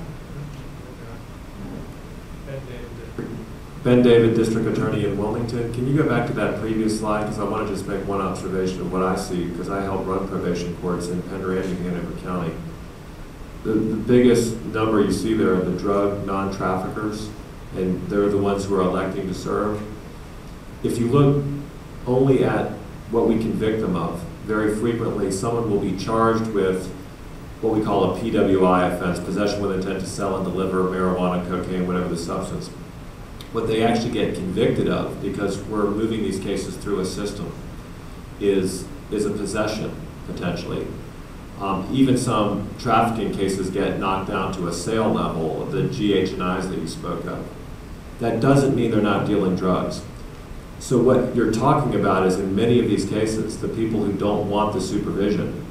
Ben David, District Attorney in Wilmington. Can you go back to that previous slide? Because I want to just make one observation of what I see, because I help run probation courts in Pend Oreille and Hanover County. The biggest number you see there are the drug non-traffickers, and they're the ones who are electing to serve. If you look only at what we convict them of, very frequently someone will be charged with what we call a PWI offense, possession with intent to sell and deliver marijuana, cocaine, whatever the substance. What they actually get convicted of, because we're moving these cases through a system, is a possession, potentially. Even some trafficking cases get knocked down to a sale level, the GH&Is that you spoke of. That doesn't mean they're not dealing drugs. So what you're talking about is, in many of these cases, the people who don't want the supervision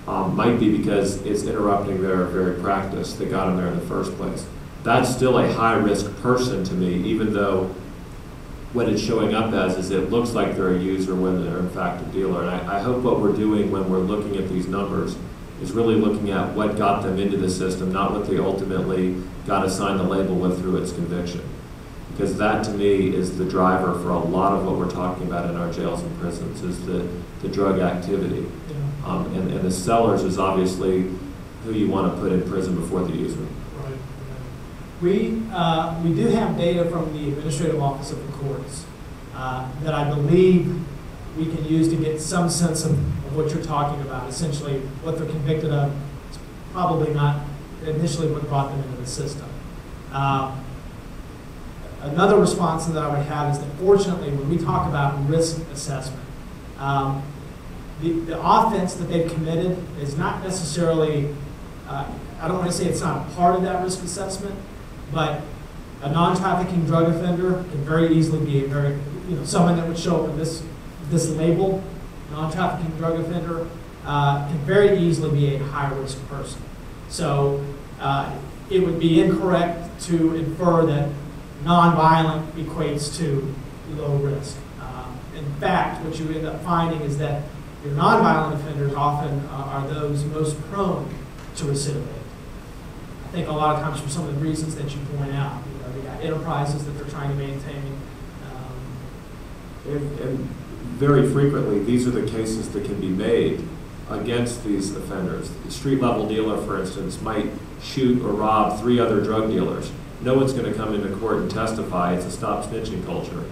might be because it's interrupting their very practice that got them there in the first place. That's still a high-risk person to me, even though what it's showing up as is it looks like they're a user when they're in fact a dealer. And I hope what we're doing when we're looking at these numbers is really looking at what got them into the system, not what they ultimately got assigned the label with through its conviction. Because that, to me, is the driver for a lot of what we're talking about in our jails and prisons, is the drug activity. Yeah. And the sellers is obviously who you want to put in prison before the user. Right. We do have data from the Administrative Office of the Courts that I believe we can use to get some sense of what you're talking about. Essentially, what they're convicted of is probably not initially what brought them into the system. Another response that I would have is that, fortunately, when we talk about risk assessment, the offense that they've committed is not necessarily, I don't want to say it's not a part of that risk assessment, but a non-trafficking drug offender can very easily be someone that would show up in this label, non-trafficking drug offender, can very easily be a high-risk person. So it would be incorrect to infer that non-violent equates to low risk. In fact, what you end up finding is that your non-violent offenders often are those most prone to recidivate. I think a lot of times for some of the reasons that you point out, they got enterprises that they're trying to maintain. And very frequently, these are the cases that can be made against these offenders. The street-level dealer, for instance, might shoot or rob 3 other drug dealers. No one's going to come into court and testify. It's a stop snitching culture.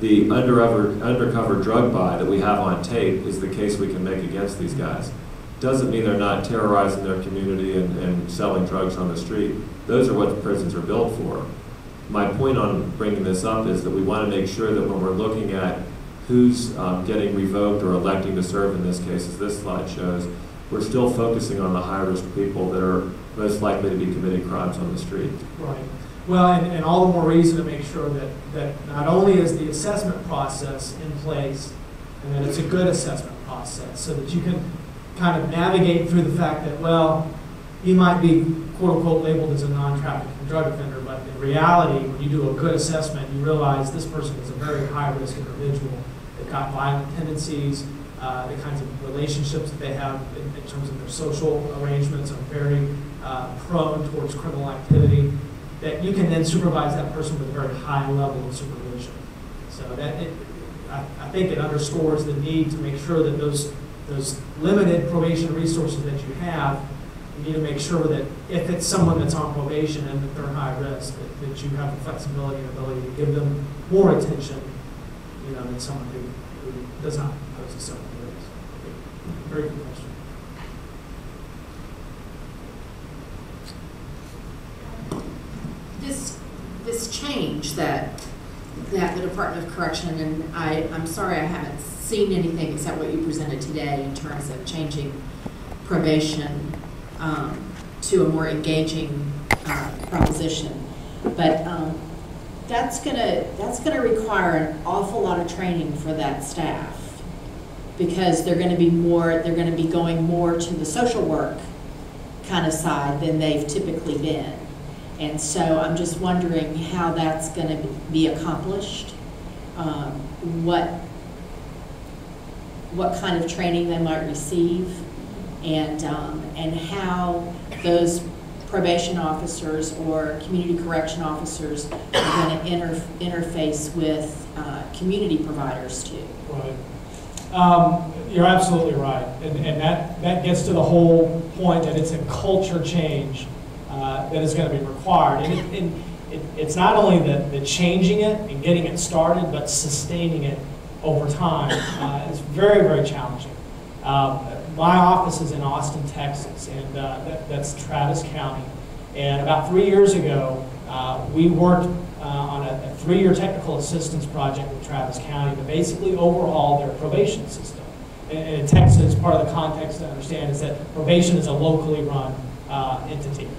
The undercover drug buy that we have on tape is the case we can make against these guys. Doesn't mean they're not terrorizing their community and selling drugs on the street. Those are what the prisons are built for. My point on bringing this up is that we want to make sure that when we're looking at who's getting revoked or electing to serve in this case, as this slide shows, we're still focusing on the high-risk people that are most likely to be committing crimes on the street. Right. Well, and all the more reason to make sure that not only is the assessment process in place, and that it's a good assessment process, so that you can kind of navigate through the fact that, well, he might be quote-unquote labeled as a non-trafficking drug offender, but in reality, when you do a good assessment, you realize this person is a very high-risk individual. They've got violent tendencies, the kinds of relationships that they have in terms of their social arrangements are very prone towards criminal activity, that you can then supervise that person with a very high level of supervision. So I think it underscores the need to make sure that those limited probation resources that you have, you need to make sure that if it's someone that's on probation and that they're high risk, that you have the flexibility and ability to give them more attention, than someone who does not pose a similar risk. Very good question. This change that the Department of Correction, and I'm sorry I haven't seen anything except what you presented today in terms of changing probation to a more engaging proposition, but that's gonna require an awful lot of training for that staff, because they're going to be going more to the social work kind of side than they've typically been. And so I'm just wondering how that's going to be accomplished, what kind of training they might receive, and how those probation officers or community correction officers are going to interface with community providers too. Right. You're absolutely right, and that gets to the whole point that it's a culture change that is going to be required. And it's not only the changing it and getting it started, but sustaining it over time. It's very, very challenging. My office is in Austin, Texas, and that's Travis County. And about 3 years ago, we worked on a 3-year technical assistance project with Travis County to basically overhaul their probation system. And in Texas, part of the context to understand is that probation is a locally run entity.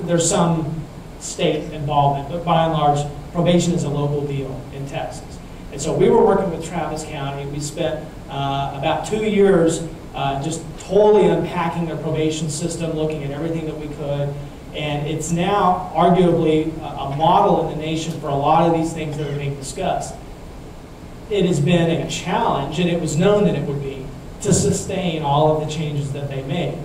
There's some state involvement, but by and large, probation is a local deal in Texas. And so we were working with Travis County. We spent about 2 years just totally unpacking their probation system, looking at everything that we could. And it's now arguably a model in the nation for a lot of these things that are being discussed. It has been a challenge, and it was known that it would be, to sustain all of the changes that they made.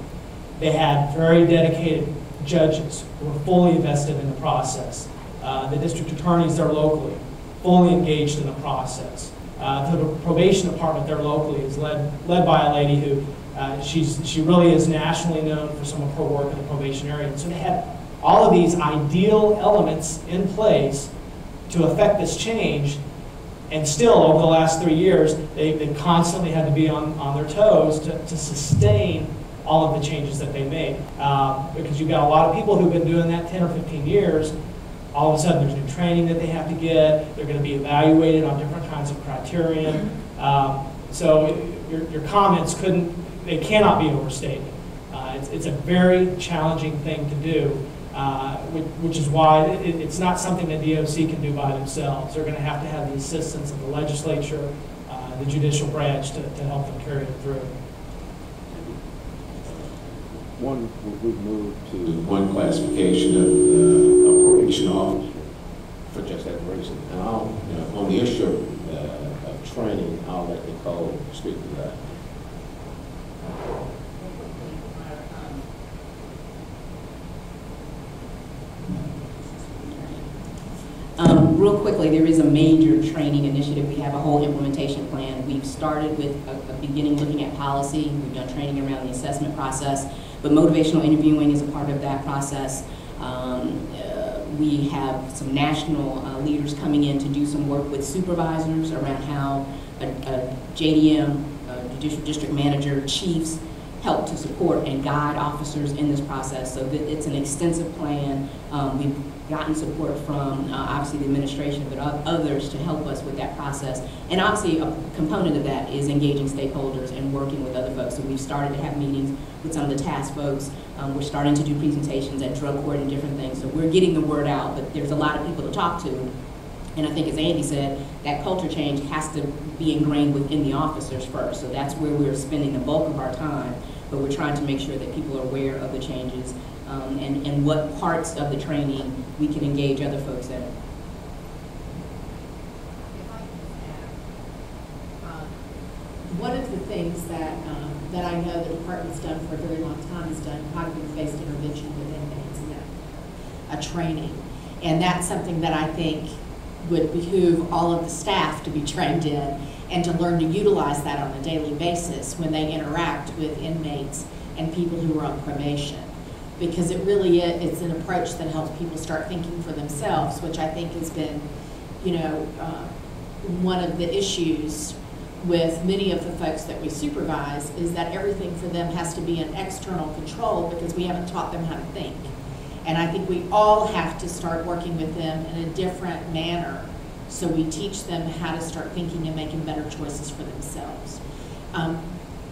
They had very dedicated judges who were fully invested in the process. The district attorneys there locally, fully engaged in the process. The probation department there locally is led by a lady who she really is nationally known for some of her work in the probation area. And so they had all of these ideal elements in place to affect this change, and still over the last 3 years, they've constantly had to be on their toes to sustain all of the changes that they made. Because you've got a lot of people who've been doing that 10 or 15 years. All of a sudden there's new training that they have to get. They're going to be evaluated on different kinds of criterion. So your comments cannot be overstated. It's a very challenging thing to do, which is why it's not something that DOC can do by themselves. They're going to have the assistance of the legislature, the judicial branch to help them carry it through. We've moved to one classification of probation officer for just that reason. And on the issue of training, I'll let Nicole speak to that. Real quickly, there is a major training initiative. We have a whole implementation plan. We've started with a beginning looking at policy. We've done training around the assessment process, but motivational interviewing is a part of that process. We have some national leaders coming in to do some work with supervisors around how a JDM, judicial district manager, chiefs help to support and guide officers in this process. So it's an extensive plan. We've gotten support from obviously the administration, but others to help us with that process. And obviously a component of that is engaging stakeholders and working with other folks. So we've started to have meetings with some of the task folks. We're starting to do presentations at drug court and different things. So we're getting the word out, but there's a lot of people to talk to. And I think, as Andy said, that culture change has to be ingrained within the officers first. So that's where we're spending the bulk of our time. But we're trying to make sure that people are aware of the changes and what parts of the training we can engage other folks in. One of the things that I know the department's done for a very long time is done cognitive-based intervention with inmates and a training. And that's something that I think would behoove all of the staff to be trained in and to learn to utilize that on a daily basis when they interact with inmates and people who are on probation. Because it really it's an approach that helps people start thinking for themselves, which I think has been, one of the issues with many of the folks that we supervise is that everything for them has to be an external control because we haven't taught them how to think. And I think we all have to start working with them in a different manner so we teach them how to start thinking and making better choices for themselves.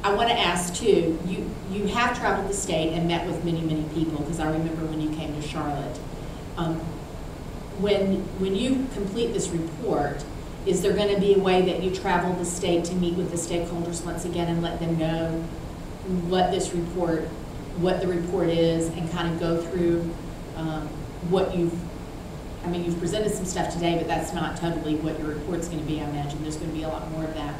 I want to ask too, you have traveled the state and met with many, many people, because I remember when you came to Charlotte. When you complete this report, is there going to be a way that you travel the state to meet with the stakeholders once again and let them know what the report is, and kind of go through what you've presented some stuff today, but that's not totally what your report's going to be. I imagine there's going to be a lot more of that.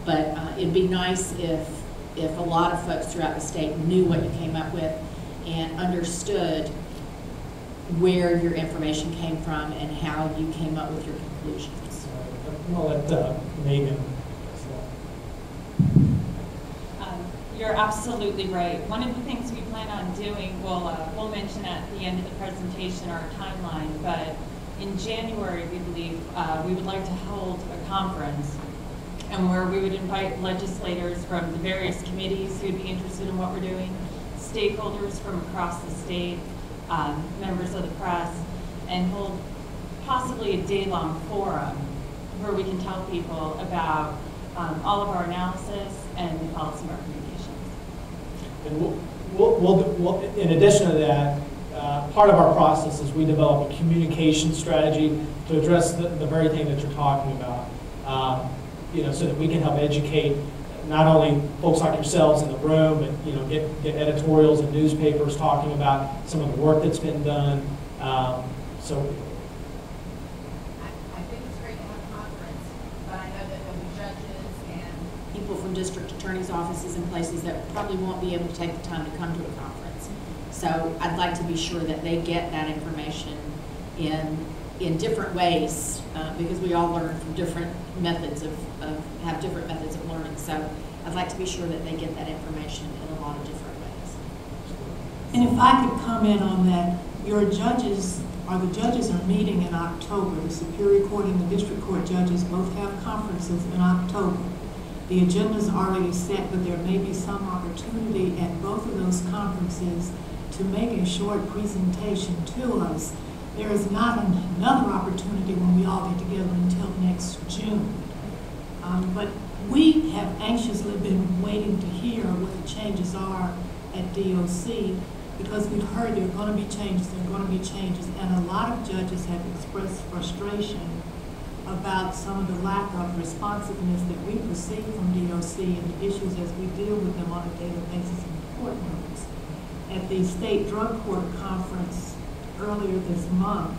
But it'd be nice if a lot of folks throughout the state knew what you came up with and understood where your information came from and how you came up with your conclusions. I'll let Megan. You're absolutely right. One of the things we plan on doing, we'll mention at the end of the presentation our timeline, but in January, we believe we would like to hold a conference and where we would invite legislators from the various committees who'd be interested in what we're doing, stakeholders from across the state, members of the press, and hold possibly a day-long forum where we can tell people about all of our analysis and policy recommendations. And we'll, in addition to that, part of our process is we develop a communication strategy to address the very thing that you're talking about. So that we can help educate not only folks like yourselves in the room, but get editorials in newspapers talking about some of the work that's been done. So I think it's great to have a conference, but I know that there'll be judges and people from district attorneys' offices and places that probably won't be able to take the time to come to a conference. So I'd like to be sure that they get that information in different ways, because we all learn from different methods have different methods of learning. So I'd like to be sure that they get that information in a lot of different ways. And if I could comment on that, the judges are meeting in October. The Superior Court and the District Court judges both have conferences in October. The agenda's already set, but there may be some opportunity at both of those conferences to make a short presentation to us. There is not another opportunity when we all get together until next June. But we have anxiously been waiting to hear what the changes are at DOC, because we've heard there are going to be changes, and a lot of judges have expressed frustration about some of the lack of responsiveness that we perceive from DOC and the issues as we deal with them on a daily basis in courtrooms. At the State Drug Court Conference earlier this month,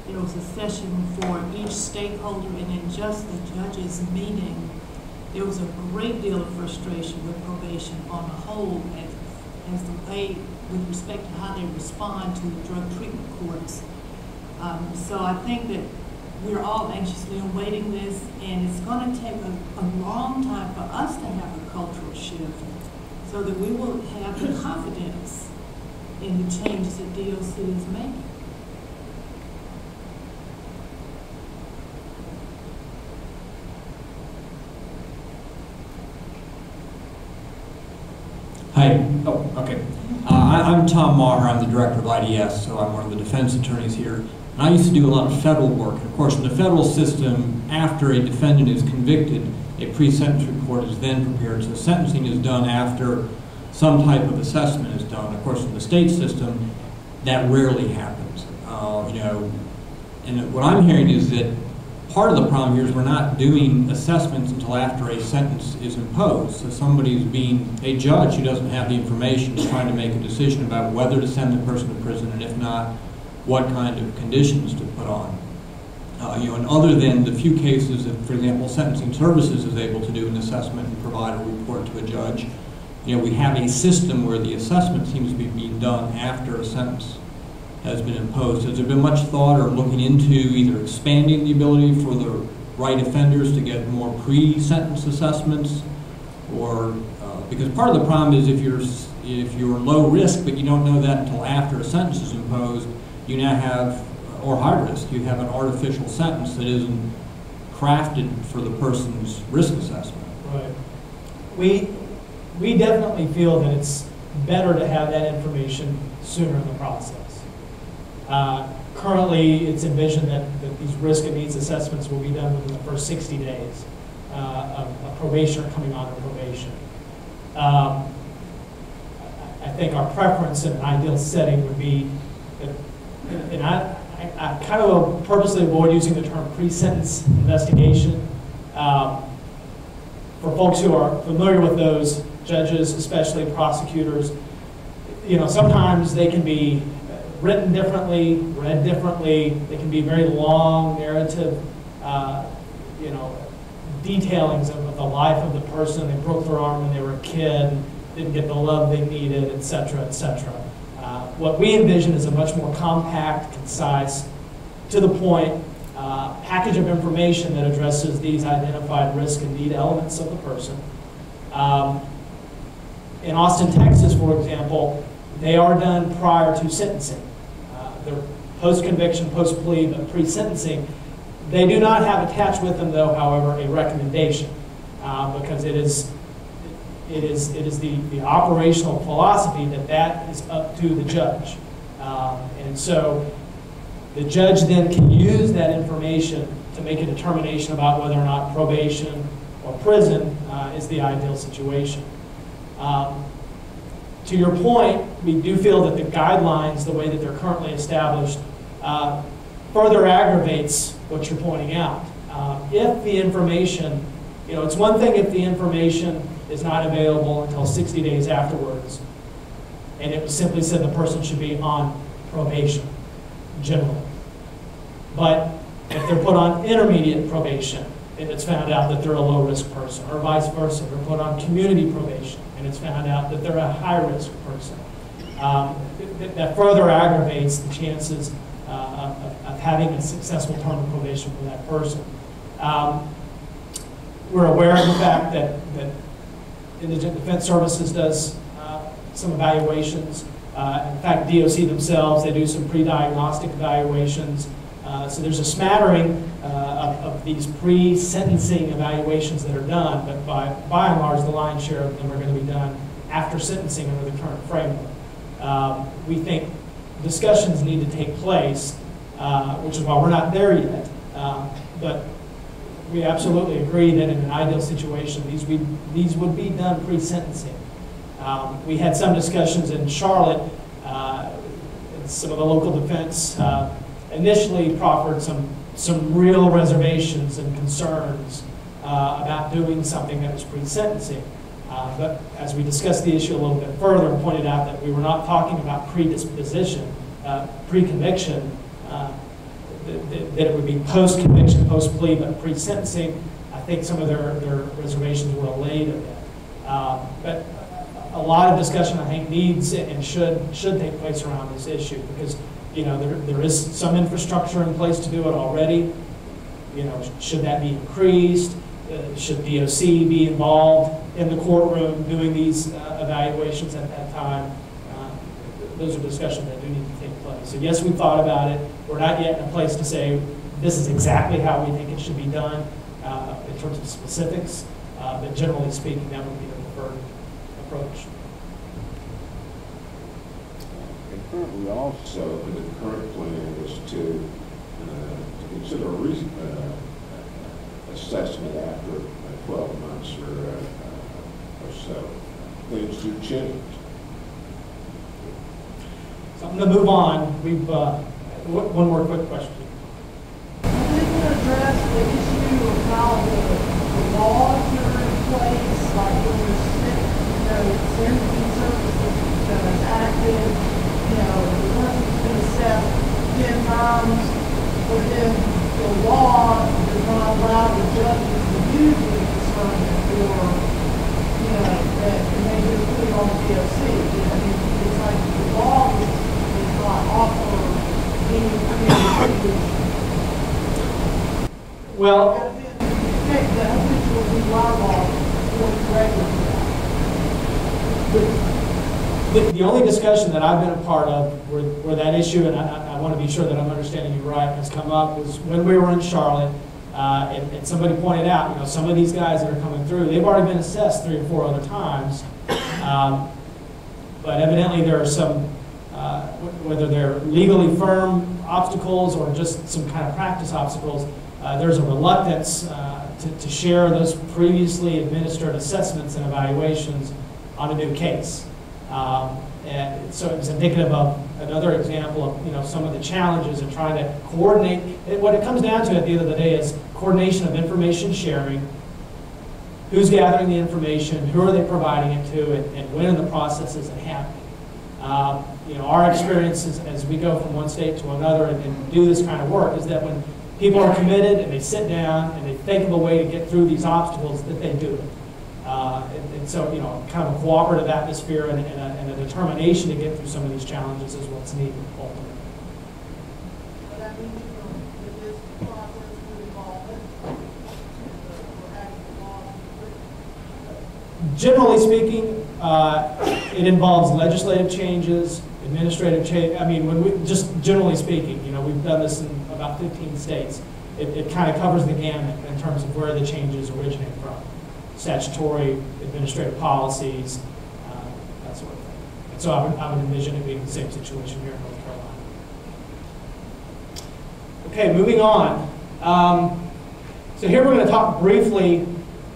there was a session for each stakeholder, and in just the judges' meeting, there was a great deal of frustration with probation on the whole as the way with respect to how they respond to drug treatment courts. So I think that we're all anxiously awaiting this, and it's going to take a long time for us to have a cultural shift so that we will have the confidence in the changes that DOC is making. Hi. Oh, okay. I'm Tom Maher. I'm the director of IDS, so I'm one of the defense attorneys here. And I used to do a lot of federal work. And of course, in the federal system, after a defendant is convicted, a pre-sentence report is then prepared. So sentencing is done after some type of assessment is done. Of course, in the state system, that rarely happens. And what I'm hearing is that part of the problem here is we're not doing assessments until after a sentence is imposed. So somebody's a judge who doesn't have the information is trying to make a decision about whether to send the person to prison, and if not, what kind of conditions to put on. And other than the few cases that, for example, Sentencing Services is able to do an assessment and provide a report to a judge, we have a system where the assessment seems to be being done after a sentence has been imposed. Has there been much thought or looking into either expanding the ability for the right offenders to get more pre-sentence assessments, or because part of the problem is if you're low risk but you don't know that until after a sentence is imposed, you now have, or high risk, you have an artificial sentence that isn't crafted for the person's risk assessment. Right. We definitely feel that it's better to have that information sooner in the process. Currently, it's envisioned that these risk and needs assessments will be done within the first 60 days of a probationer coming on to probation. I think our preference in an ideal setting would be, and I kind of purposely avoid using the term pre-sentence investigation. For folks who are familiar with those, judges, especially prosecutors, you know, sometimes they can be written differently, read differently. They can be very long narrative, you know, detailings of the life of the person. They broke their arm when they were a kid, didn't get the love they needed, et cetera, et cetera. What we envision is a much more compact, concise, to the point package of information that addresses these identified risk and need elements of the person. In Austin, Texas, for example, they are done prior to sentencing. They're post-conviction, post-plea, but pre-sentencing. They do not have attached with them, though, however, a recommendation, because it is the operational philosophy that is up to the judge. And so the judge then can use that information to make a determination about whether or not probation or prison is the ideal situation. To your point, we do feel that the guidelines, the way that they're currently established, further aggravates what you're pointing out. If the information, you know, it's one thing if the information is not available until 60 days afterwards, and it was simply said the person should be on probation, generally. But if they're put on intermediate probation, and it's found out that they're a low-risk person, or vice versa, they're put on community probation, and it's found out that they're a high-risk person, that further aggravates the chances of having a successful term of probation for that person. We're aware of the fact that Indigent Defense Services does some evaluations. In fact, DOC themselves, they do some pre-diagnostic evaluations. So there's a smattering of these pre-sentencing evaluations that are done, but by and large, the lion's share of them are going to be done after sentencing under the current framework. We think discussions need to take place, which is why we're not there yet. But we absolutely agree that in an ideal situation, these would be done pre-sentencing. We had some discussions in Charlotte, some of the local defense initially proffered some real reservations and concerns about doing something that was pre-sentencing. But as we discussed the issue a little bit further and pointed out that we were not talking about predisposition, pre-conviction, that it would be post-conviction, post-plea, but pre-sentencing, I think some of their reservations were allayed a bit. But a lot of discussion, I think, needs and should take place around this issue because, you know, there is some infrastructure in place to do it already. You know, should that be increased? Should DOC be involved in the courtroom doing these evaluations at that time? Those are discussions that do need to take place. So yes, we've thought about it. We're not yet in a place to say this is exactly how we think it should be done in terms of specifics, but generally speaking, that would be the preferred approach. And currently also, the current plan is to consider a assessment after 12 months or so. Things do change. So I'm going to move on. We've one more quick question. Can you address the issue of how the laws that are in place, like when you're sentencing services that is active, you know, the person's been assessed 10 times, but then the law does not allow the judges to use the discernment for, you know, that they just put it on DOC. I mean, it's like the law does not offer any creativity. Well, the habitual DUI law works regularly. The only discussion that I've been a part of where that issue, and I want to be sure that I'm understanding you right, has come up was when we were in Charlotte. And somebody pointed out, you know, some of these guys that are coming through, they've already been assessed 3 or 4 other times. But evidently there are some, whether they're legally firm obstacles or just some kind of practice obstacles, there's a reluctance to share those previously administered assessments and evaluations on a new case. And so it's indicative of another example of, you know, some of the challenges in trying to coordinate. What it comes down to at the end of the day is coordination of information sharing. Who's gathering the information? Who are they providing it to? And when in the process is it happening? You know, our experience as we go from one state to another and do this kind of work is that when people are committed and they sit down and they think of a way to get through these obstacles, that they do it. And so, you know, kind of a cooperative atmosphere and a determination to get through some of these challenges is what's needed ultimately. But that means, you know, that this process would involve Generally speaking, it involves legislative changes, administrative change. I mean, when we just generally speaking, you know, we've done this in about 15 states. It kind of covers the gamut in terms of where the changes originate from. Statutory, administrative policies, that sort of thing. And so I would envision it being the same situation here in North Carolina. Okay, moving on. So here we're going to talk briefly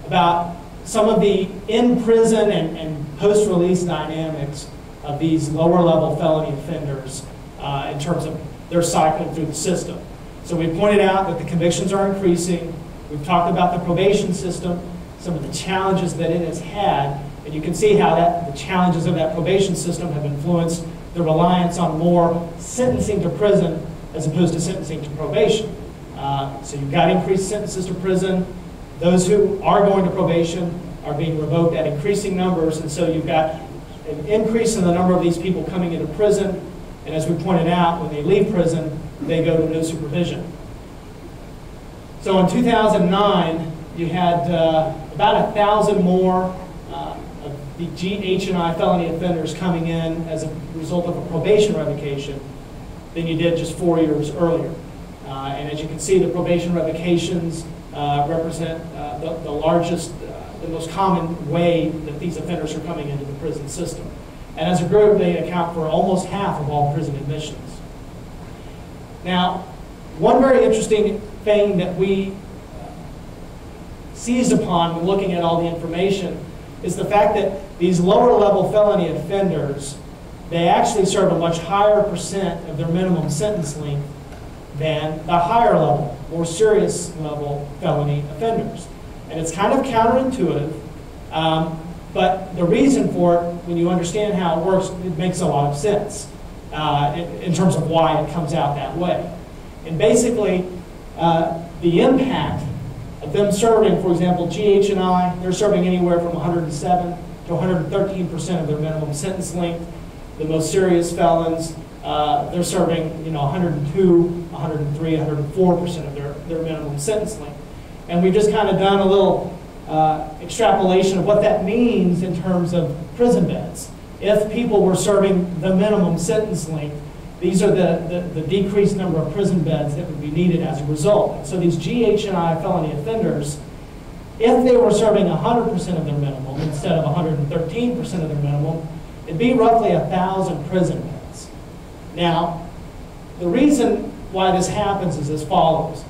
about some of the in-prison and post-release dynamics of these lower-level felony offenders in terms of their cycling through the system. So we pointed out that the convictions are increasing. We've talked about the probation system, some of the challenges that it has had, and you can see how the challenges of that probation system have influenced the reliance on more sentencing to prison as opposed to sentencing to probation. So you've got increased sentences to prison. Those who are going to probation are being revoked at increasing numbers, and so you've got an increase in the number of these people coming into prison, and as we pointed out, when they leave prison, they go to no supervision. So in 2009, you had about 1,000 more of the GH&I felony offenders coming in as a result of a probation revocation than you did just 4 years earlier. And as you can see, the probation revocations represent the largest, the most common way that these offenders are coming into the prison system. And as a group, they account for almost half of all prison admissions. Now, one very interesting thing that we seized upon when looking at all the information is the fact that these lower-level felony offenders, they actually serve a much higher percent of their minimum sentence length than the higher-level, more serious-level felony offenders. And it's kind of counterintuitive, but the reason for it, when you understand how it works, it makes a lot of sense in terms of why it comes out that way. And basically, the impact of them serving, for example, GH&I, they're serving anywhere from 107 to 113% of their minimum sentence length. The most serious felons, they're serving, you know, 102, 103, 104% of their minimum sentence length. And we've just kind of done a little extrapolation of what that means in terms of prison beds. If people were serving the minimum sentence length, these are the decreased number of prison beds that would be needed as a result. So these GH&I felony offenders, if they were serving 100% of their minimum instead of 113% of their minimum, it'd be roughly 1,000 prison beds. Now, the reason why this happens is as follows.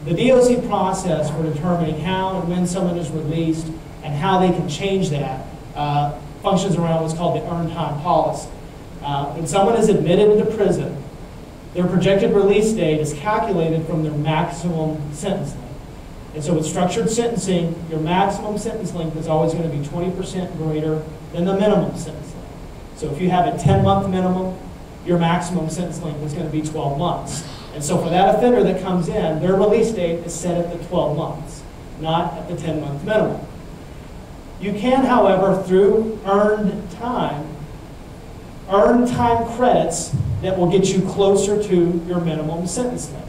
The DOC process for determining how and when someone is released and how they can change that functions around what's called the earned time policy. When someone is admitted into prison, their projected release date is calculated from their maximum sentence length. And so with structured sentencing, your maximum sentence length is always going to be 20% greater than the minimum sentence length. So if you have a 10-month minimum, your maximum sentence length is going to be 12 months. And so for that offender that comes in, their release date is set at the 12 months, not at the 10-month minimum. You can, however, through earned time credits that will get you closer to your minimum sentence length.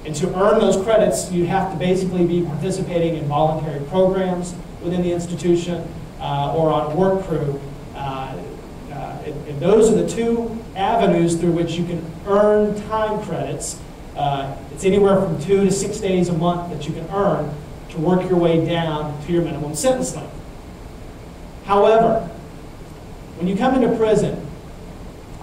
And to earn those credits, you have to basically be participating in voluntary programs within the institution or on a work crew. And those are the two avenues through which you can earn time credits It's anywhere from 2 to 6 days a month that you can earn to work your way down to your minimum sentence length. However, when you come into prison,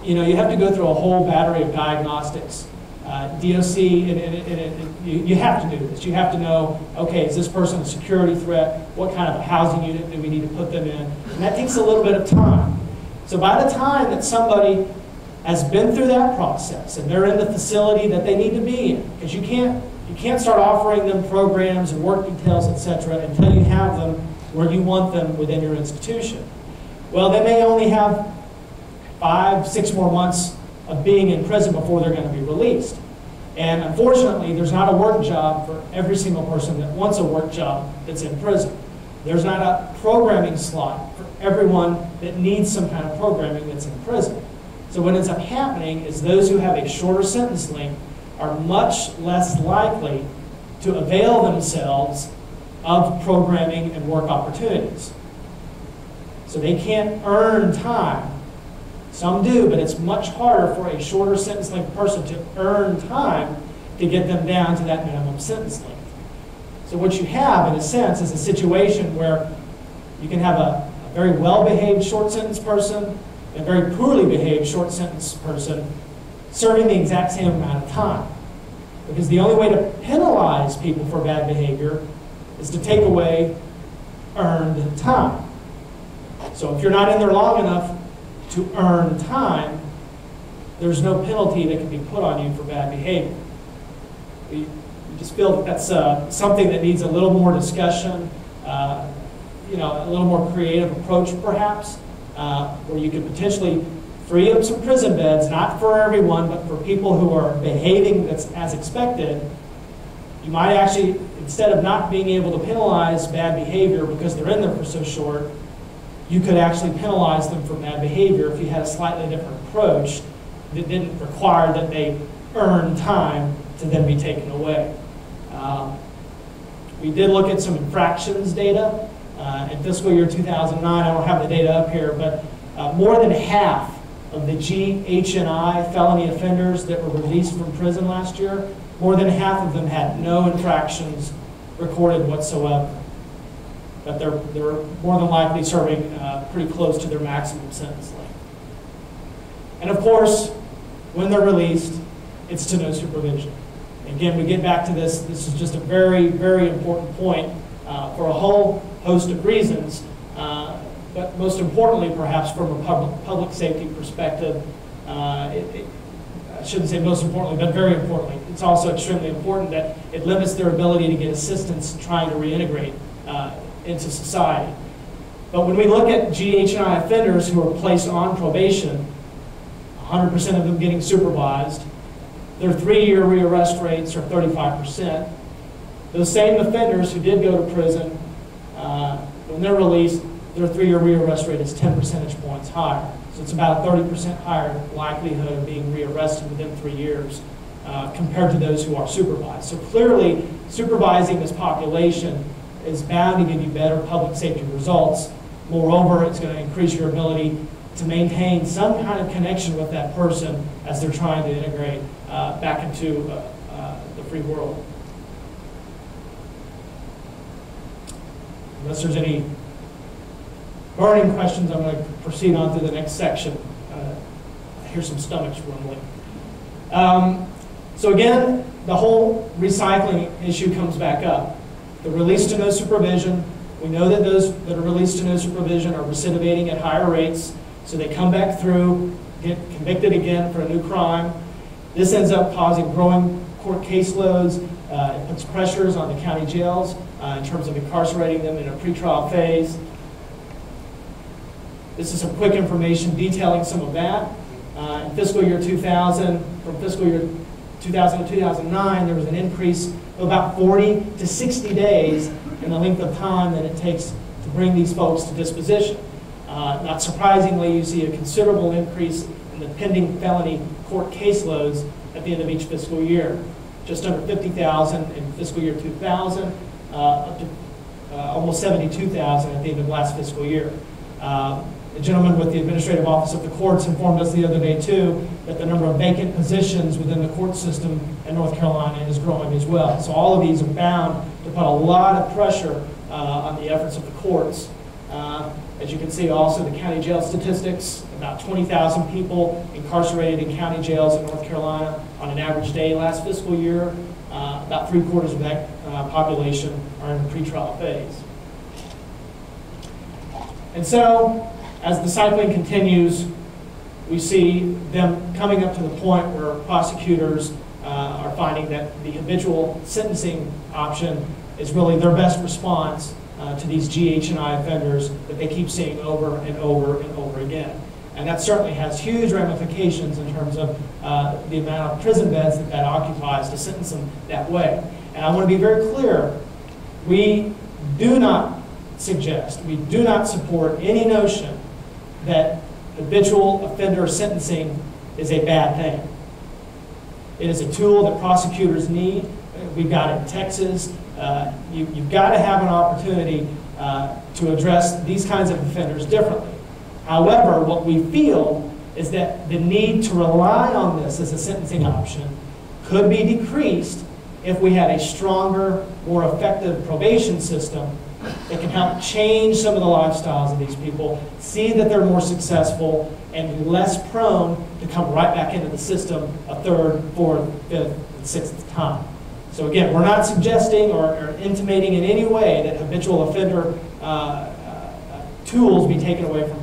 you have to go through a whole battery of diagnostics. DOC, you have to do this. You have to know, okay, is this person a security threat? What kind of a housing unit do we need to put them in? And that takes a little bit of time. So by the time that somebody has been through that process and they're in the facility that they need to be in, because you can't start offering them programs and work details, etc., until you have them where you want them within your institution. Well, they may only have 5, 6 more months of being in prison before they're going to be released. And unfortunately, there's not a work job for every single person that wants a work job that's in prison. There's not a programming slot for everyone that needs some kind of programming that's in prison. So what ends up happening is those who have a shorter sentence length are much less likely to avail themselves of programming and work opportunities. So they can't earn time. Some do, but it's much harder for a shorter sentence length person to earn time to get them down to that minimum sentence length. So what you have, in a sense, is a situation where you can have a very well-behaved short sentence person and a very poorly behaved short sentence person serving the exact same amount of time. Because the only way to penalize people for bad behavior is to take away earned time. So if you're not in there long enough to earn time, there's no penalty that can be put on you for bad behavior. We just feel that that's something that needs a little more discussion, a little more creative approach perhaps, where you could potentially free up some prison beds, not for everyone, but for people who are behaving that's as expected. You might actually, instead of not being able to penalize bad behavior because they're in there for so short, you could actually penalize them for bad behavior if you had a slightly different approach that didn't require that they earn time to then be taken away. We did look at some infractions data in fiscal year 2009. I don't have the data up here, but more than half of the GHNI felony offenders that were released from prison last year, more than half of them had no infractions recorded whatsoever. But they're more than likely serving pretty close to their maximum sentence length. And of course, when they're released, it's to no supervision. Again, we get back to this. This is just a very, very important point for a whole host of reasons. But most importantly, perhaps from a public safety perspective, I shouldn't say most importantly, but very importantly, it's also extremely important that it limits their ability to get assistance trying to reintegrate into society. But when we look at GHNI offenders who are placed on probation, 100% of them getting supervised, their 3-year rearrest rates are 35%. Those same offenders who did go to prison, when they're released, their 3-year rearrest rate is 10 percentage points higher. So it's about a 30% higher likelihood of being rearrested within 3 years compared to those who are supervised. So clearly, supervising this population is bound to give you better public safety results. Moreover, it's going to increase your ability to maintain some kind of connection with that person as they're trying to integrate back into the free world. Unless there's any burning questions, I'm going to proceed on to the next section. I hear some stomachs rumbling. So again, the whole recycling issue comes back up. The release to no supervision, we know that those that are released to no supervision are recidivating at higher rates, so they come back through, get convicted again for a new crime. This ends up causing growing court caseloads. It puts pressures on the county jails in terms of incarcerating them in a pretrial phase. This is some quick information detailing some of that. In fiscal year 2000, from fiscal year 2000 to 2009, there was an increase of about 40 to 60 days in the length of time that it takes to bring these folks to disposition. Not surprisingly, you see a considerable increase in the pending felony court caseloads at the end of each fiscal year. Just under 50,000 in fiscal year 2000, up to almost 72,000 at the end of last fiscal year. The gentleman with the Administrative Office of the Courts informed us the other day, too, that the number of vacant positions within the court system in North Carolina is growing as well. So all of these are bound to put a lot of pressure on the efforts of the courts. As you can see, also the county jail statistics, about 20,000 people incarcerated in county jails in North Carolina on an average day last fiscal year. About 3/4 of that population are in the pretrial phase. And so, as the cycling continues, we see them coming up to the point where prosecutors are finding that the habitual sentencing option is really their best response to these GH&I offenders that they keep seeing over and over and over again. And that certainly has huge ramifications in terms of the amount of prison beds that occupies to sentence them that way. And I want to be very clear, we do not suggest, we do not support any notion that habitual offender sentencing is a bad thing. It is a tool that prosecutors need. We've got it in Texas. You've got to have an opportunity to address these kinds of offenders differently. However, what we feel is that the need to rely on this as a sentencing option could be decreased if we had a stronger, more effective probation system that can help change some of the lifestyles of these people, see that they're more successful, and be less prone to come right back into the system a third, fourth, fifth, and sixth time. So again, we're not suggesting or intimating in any way that habitual offender tools be taken away from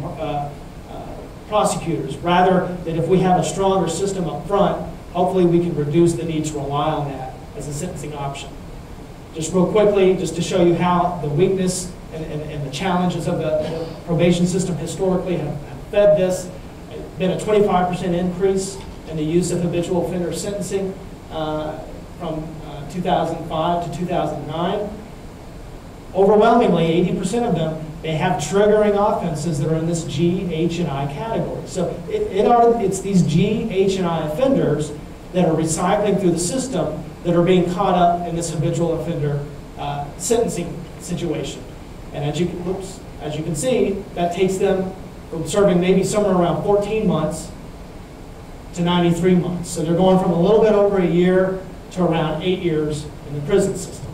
prosecutors. Rather, that if we have a stronger system up front, hopefully we can reduce the need to rely on that as a sentencing option. Just real quickly, just to show you how the weakness and the challenges of the probation system historically have fed this. It's been a 25% increase in the use of habitual offender sentencing from 2005 to 2009. Overwhelmingly, 80% of them, they have triggering offenses that are in this G, H, and I category. So it's these G, H, and I offenders that are recycling through the system that are being caught up in this habitual offender sentencing situation. And as you can see, that takes them from serving maybe somewhere around 14 months to 93 months. So they're going from a little bit over a year to around 8 years in the prison system.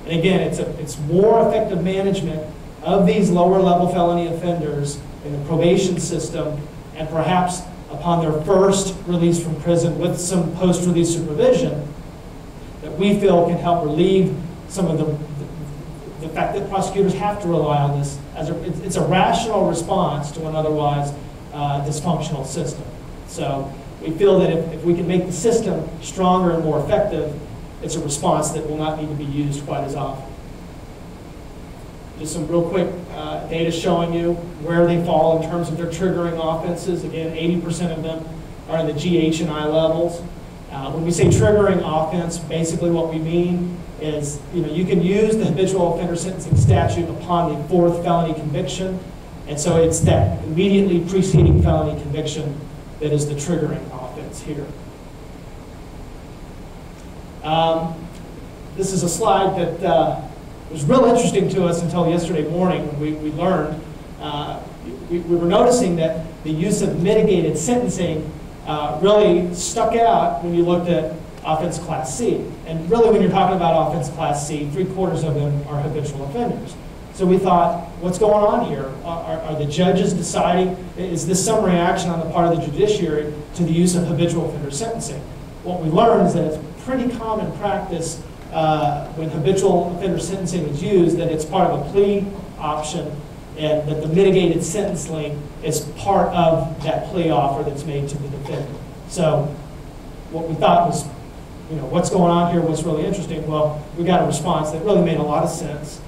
And again, it's more effective management of these lower level felony offenders in the probation system, and perhaps upon their first release from prison with some post-release supervision that we feel can help relieve some of the fact that prosecutors have to rely on this. It's a rational response to an otherwise dysfunctional system. So we feel that if we can make the system stronger and more effective, it's a response that will not need to be used quite as often. Just some real quick data showing you where they fall in terms of their triggering offenses. Again, 80% of them are in the G, H, and I levels. When we say triggering offense, basically what we mean is, you can use the habitual offender sentencing statute upon the fourth felony conviction, and so it's that immediately preceding felony conviction that is the triggering offense here. This is a slide that was real interesting to us until yesterday morning when we learned. We were noticing that the use of mitigated sentencing really stuck out when you looked at offense class C. And really when you're talking about offense class C, 3/4 of them are habitual offenders. So we thought, what's going on here? Are the judges deciding, is this some reaction on the part of the judiciary to the use of habitual offender sentencing? What we learned is that it's pretty common practice when habitual offender sentencing is used, that it's part of a plea option, and that the mitigated sentencing is part of that plea offer that's made to the defendant. So what we thought was, what's going on here, what's really interesting? Well, we got a response that really made a lot of sense.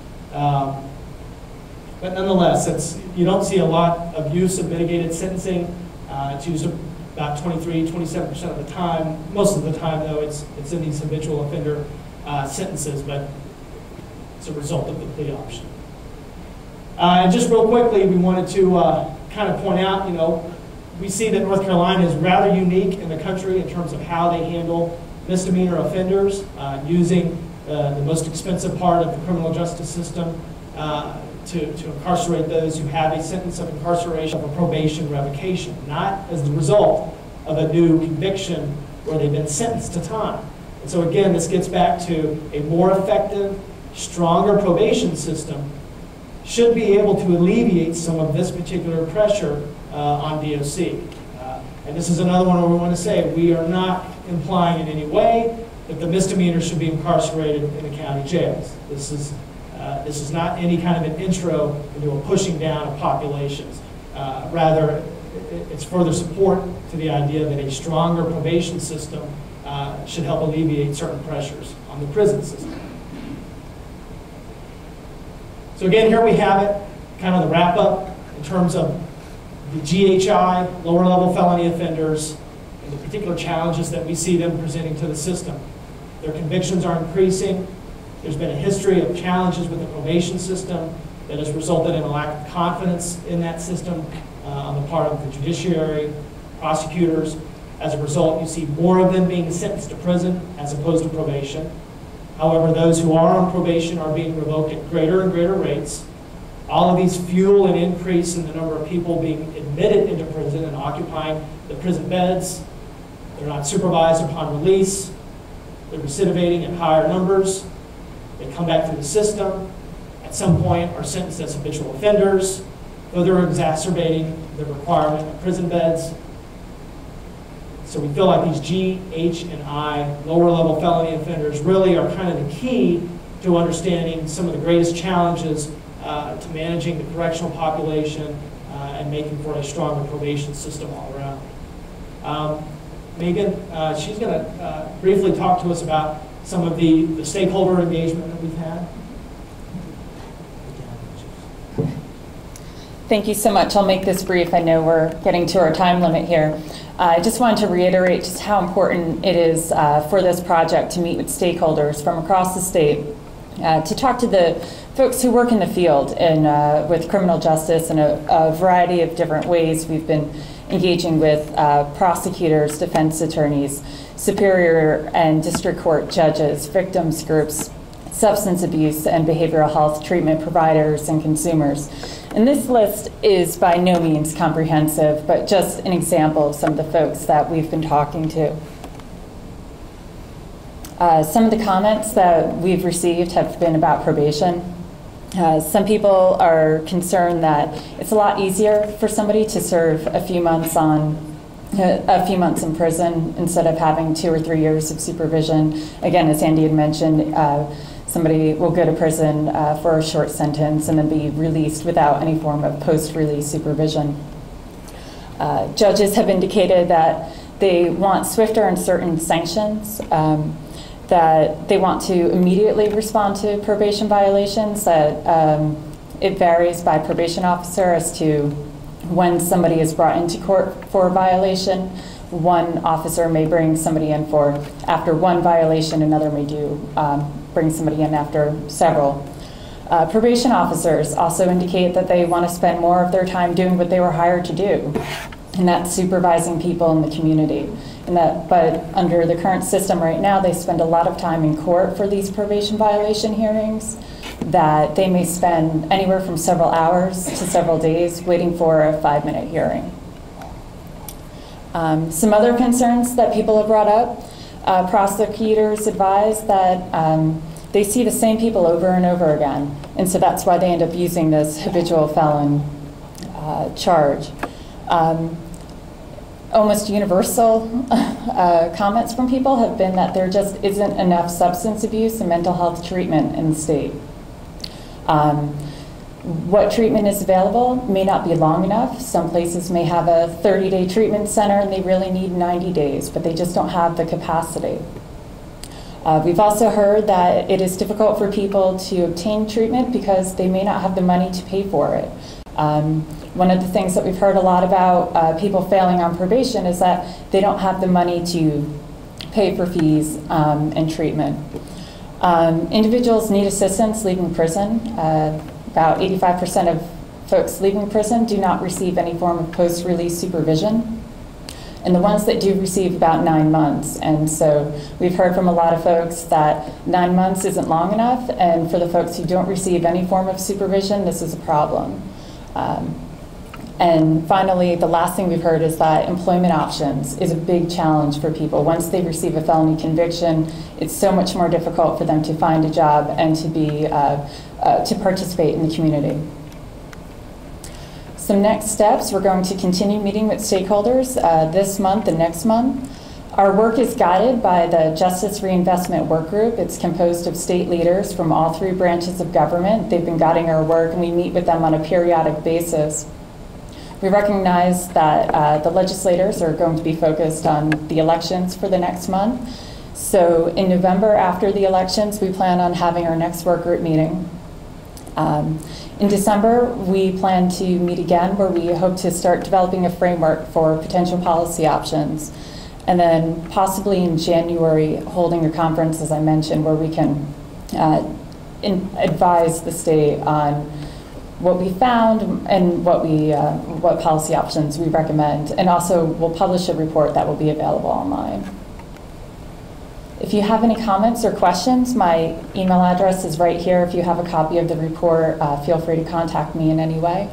But nonetheless, you don't see a lot of use of mitigated sentencing. It's used about 23, 27% of the time. Most of the time, though, it's in these habitual offender sentences, but it's a result of the plea option. And just real quickly, we wanted to kind of point out, we see that North Carolina is rather unique in the country in terms of how they handle misdemeanor offenders, using the most expensive part of the criminal justice system, to incarcerate those who have a sentence of incarceration of a probation revocation, not as the result of a new conviction where they've been sentenced to time. And so again, this gets back to a more effective, stronger probation system should be able to alleviate some of this particular pressure on DOC. And this is another one where we want to say we are not implying in any way that the misdemeanors should be incarcerated in the county jails. This is not any kind of an intro into a pushing down of populations. Rather, it's further support to the idea that a stronger probation system should help alleviate certain pressures on the prison system. So again, here we have it, kind of the wrap up in terms of the GHI, lower level felony offenders, and the particular challenges that we see them presenting to the system. Their convictions are increasing. There's been a history of challenges with the probation system that has resulted in a lack of confidence in that system on the part of the judiciary, prosecutors. As a result, you see more of them being sentenced to prison as opposed to probation. However, those who are on probation are being revoked at greater and greater rates. All of these fuel an increase in the number of people being admitted into prison and occupying the prison beds. They're not supervised upon release. They're recidivating in higher numbers. They come back through the system. At some point are sentenced as habitual offenders, further exacerbating the requirement of prison beds. So we feel like these G, H, and I, lower level felony offenders, really are kind of the key to understanding some of the greatest challenges to managing the correctional population and making for a stronger probation system all around. Megan, she's going to briefly talk to us about some of the stakeholder engagement that we've had. Thank you so much. I'll make this brief. I know we're getting to our time limit here. I just wanted to reiterate just how important it is for this project to meet with stakeholders from across the state, to talk to the folks who work in the field and with criminal justice in a variety of different ways. We've been engaging with prosecutors, defense attorneys, superior and district court judges, victims groups, substance abuse and behavioral health treatment providers, and consumers. And this list is by no means comprehensive, but just an example of some of the folks that we've been talking to. Some of the comments that we've received have been about probation. Some people are concerned that it's a lot easier for somebody to serve a few months in prison instead of having 2 or 3 years of supervision. Again, as Andy had mentioned, somebody will go to prison for a short sentence and then be released without any form of post-release supervision. Judges have indicated that they want swifter and certain sanctions, that they want to immediately respond to probation violations, that it varies by probation officer as to when somebody is brought into court for a violation. One officer may bring somebody in for after one violation, another may bring somebody in after several. Probation officers also indicate that they want to spend more of their time doing what they were hired to do, and that's supervising people in the community. But under the current system right now, they spend a lot of time in court for these probation violation hearings, that they may spend anywhere from several hours to several days waiting for a 5-minute hearing. Some other concerns that people have brought up, prosecutors advise that they see the same people over and over again, and so that's why they end up using this habitual felon charge. Almost universal comments from people have been that there just isn't enough substance abuse and mental health treatment in the state. What treatment is available may not be long enough. Some places may have a 30-day treatment center and they really need 90 days, but they just don't have the capacity. We've also heard that it is difficult for people to obtain treatment because they may not have the money to pay for it. One of the things that we've heard a lot about people failing on probation is that they don't have the money to pay for fees and treatment. Individuals need assistance leaving prison. About 85% of folks leaving prison do not receive any form of post-release supervision. and the ones that do receive about 9 months. And so we've heard from a lot of folks that 9 months isn't long enough, and for the folks who don't receive any form of supervision, this is a problem. And finally, the last thing we've heard is that employment options is a big challenge for people. Once they receive a felony conviction, it's so much more difficult for them to find a job and to be to participate in the community. Some next steps: we're going to continue meeting with stakeholders this month and next month. Our work is guided by the Justice Reinvestment Work Group. It's composed of state leaders from all 3 branches of government. They've been guiding our work, and we meet with them on a periodic basis. We recognize that the legislators are going to be focused on the elections for the next month. So in November, after the elections, we plan on having our next work group meeting. In December, we plan to meet again, where we hope to start developing a framework for potential policy options. And then possibly in January, holding a conference, as I mentioned, where we can advise the state on what we found and what policy options we recommend. And also, we'll publish a report that will be available online. If you have any comments or questions, my email address is right here. If you have a copy of the report, feel free to contact me in any way.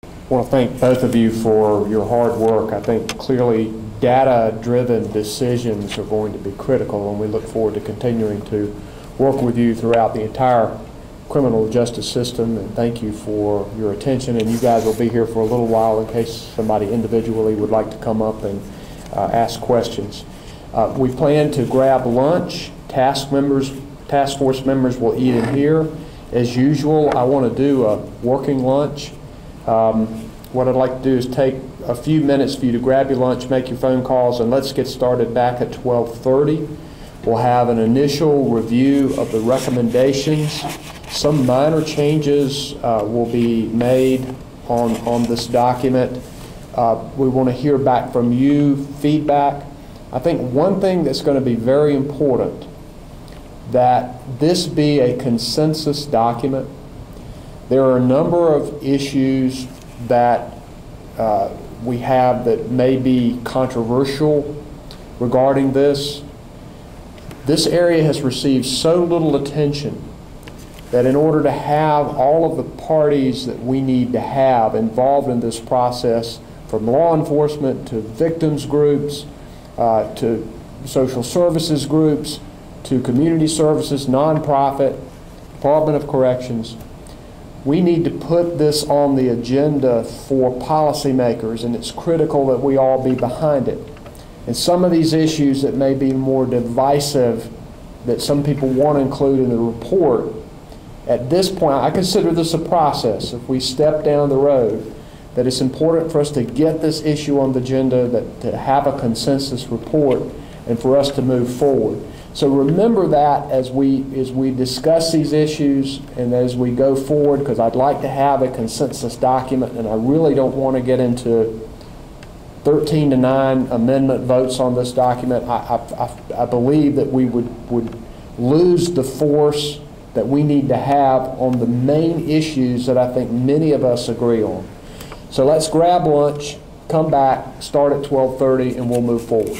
I want to thank both of you for your hard work. I think clearly data-driven decisions are going to be critical, and we look forward to continuing to work with you throughout the entire criminal justice system. And thank you for your attention. And you guys will be here for a little while in case somebody individually would like to come up and ask questions. We plan to grab lunch. Task force members will eat in here. As usual, I want to do a working lunch. What I'd like to do is take a few minutes for you to grab your lunch, make your phone calls, and let's get started back at 12:30. We'll have an initial review of the recommendations. Some minor changes will be made on this document. We want to hear back from you, feedback. I think one thing that's going to be very important, that this be a consensus document. There are a number of issues that we have that may be controversial regarding this. This area has received so little attention that in order to have all of the parties that we need to have involved in this process, from law enforcement to victims groups, to social services groups, to community services, nonprofit, Department of Corrections, we need to put this on the agenda for policymakers, and it's critical that we all be behind it. And some of these issues that may be more divisive, that some people want to include in the report, at this point, I consider this a process. If we step down the road, that it's important for us to get this issue on the agenda, to have a consensus report, and for us to move forward. So remember that as we discuss these issues and as we go forward, because I'd like to have a consensus document, and I really don't want to get into 13-9 amendment votes on this document. I believe that we would lose the force that we need to have on the main issues that I think many of us agree on. So let's grab lunch, come back, start at 12:30, and we'll move forward.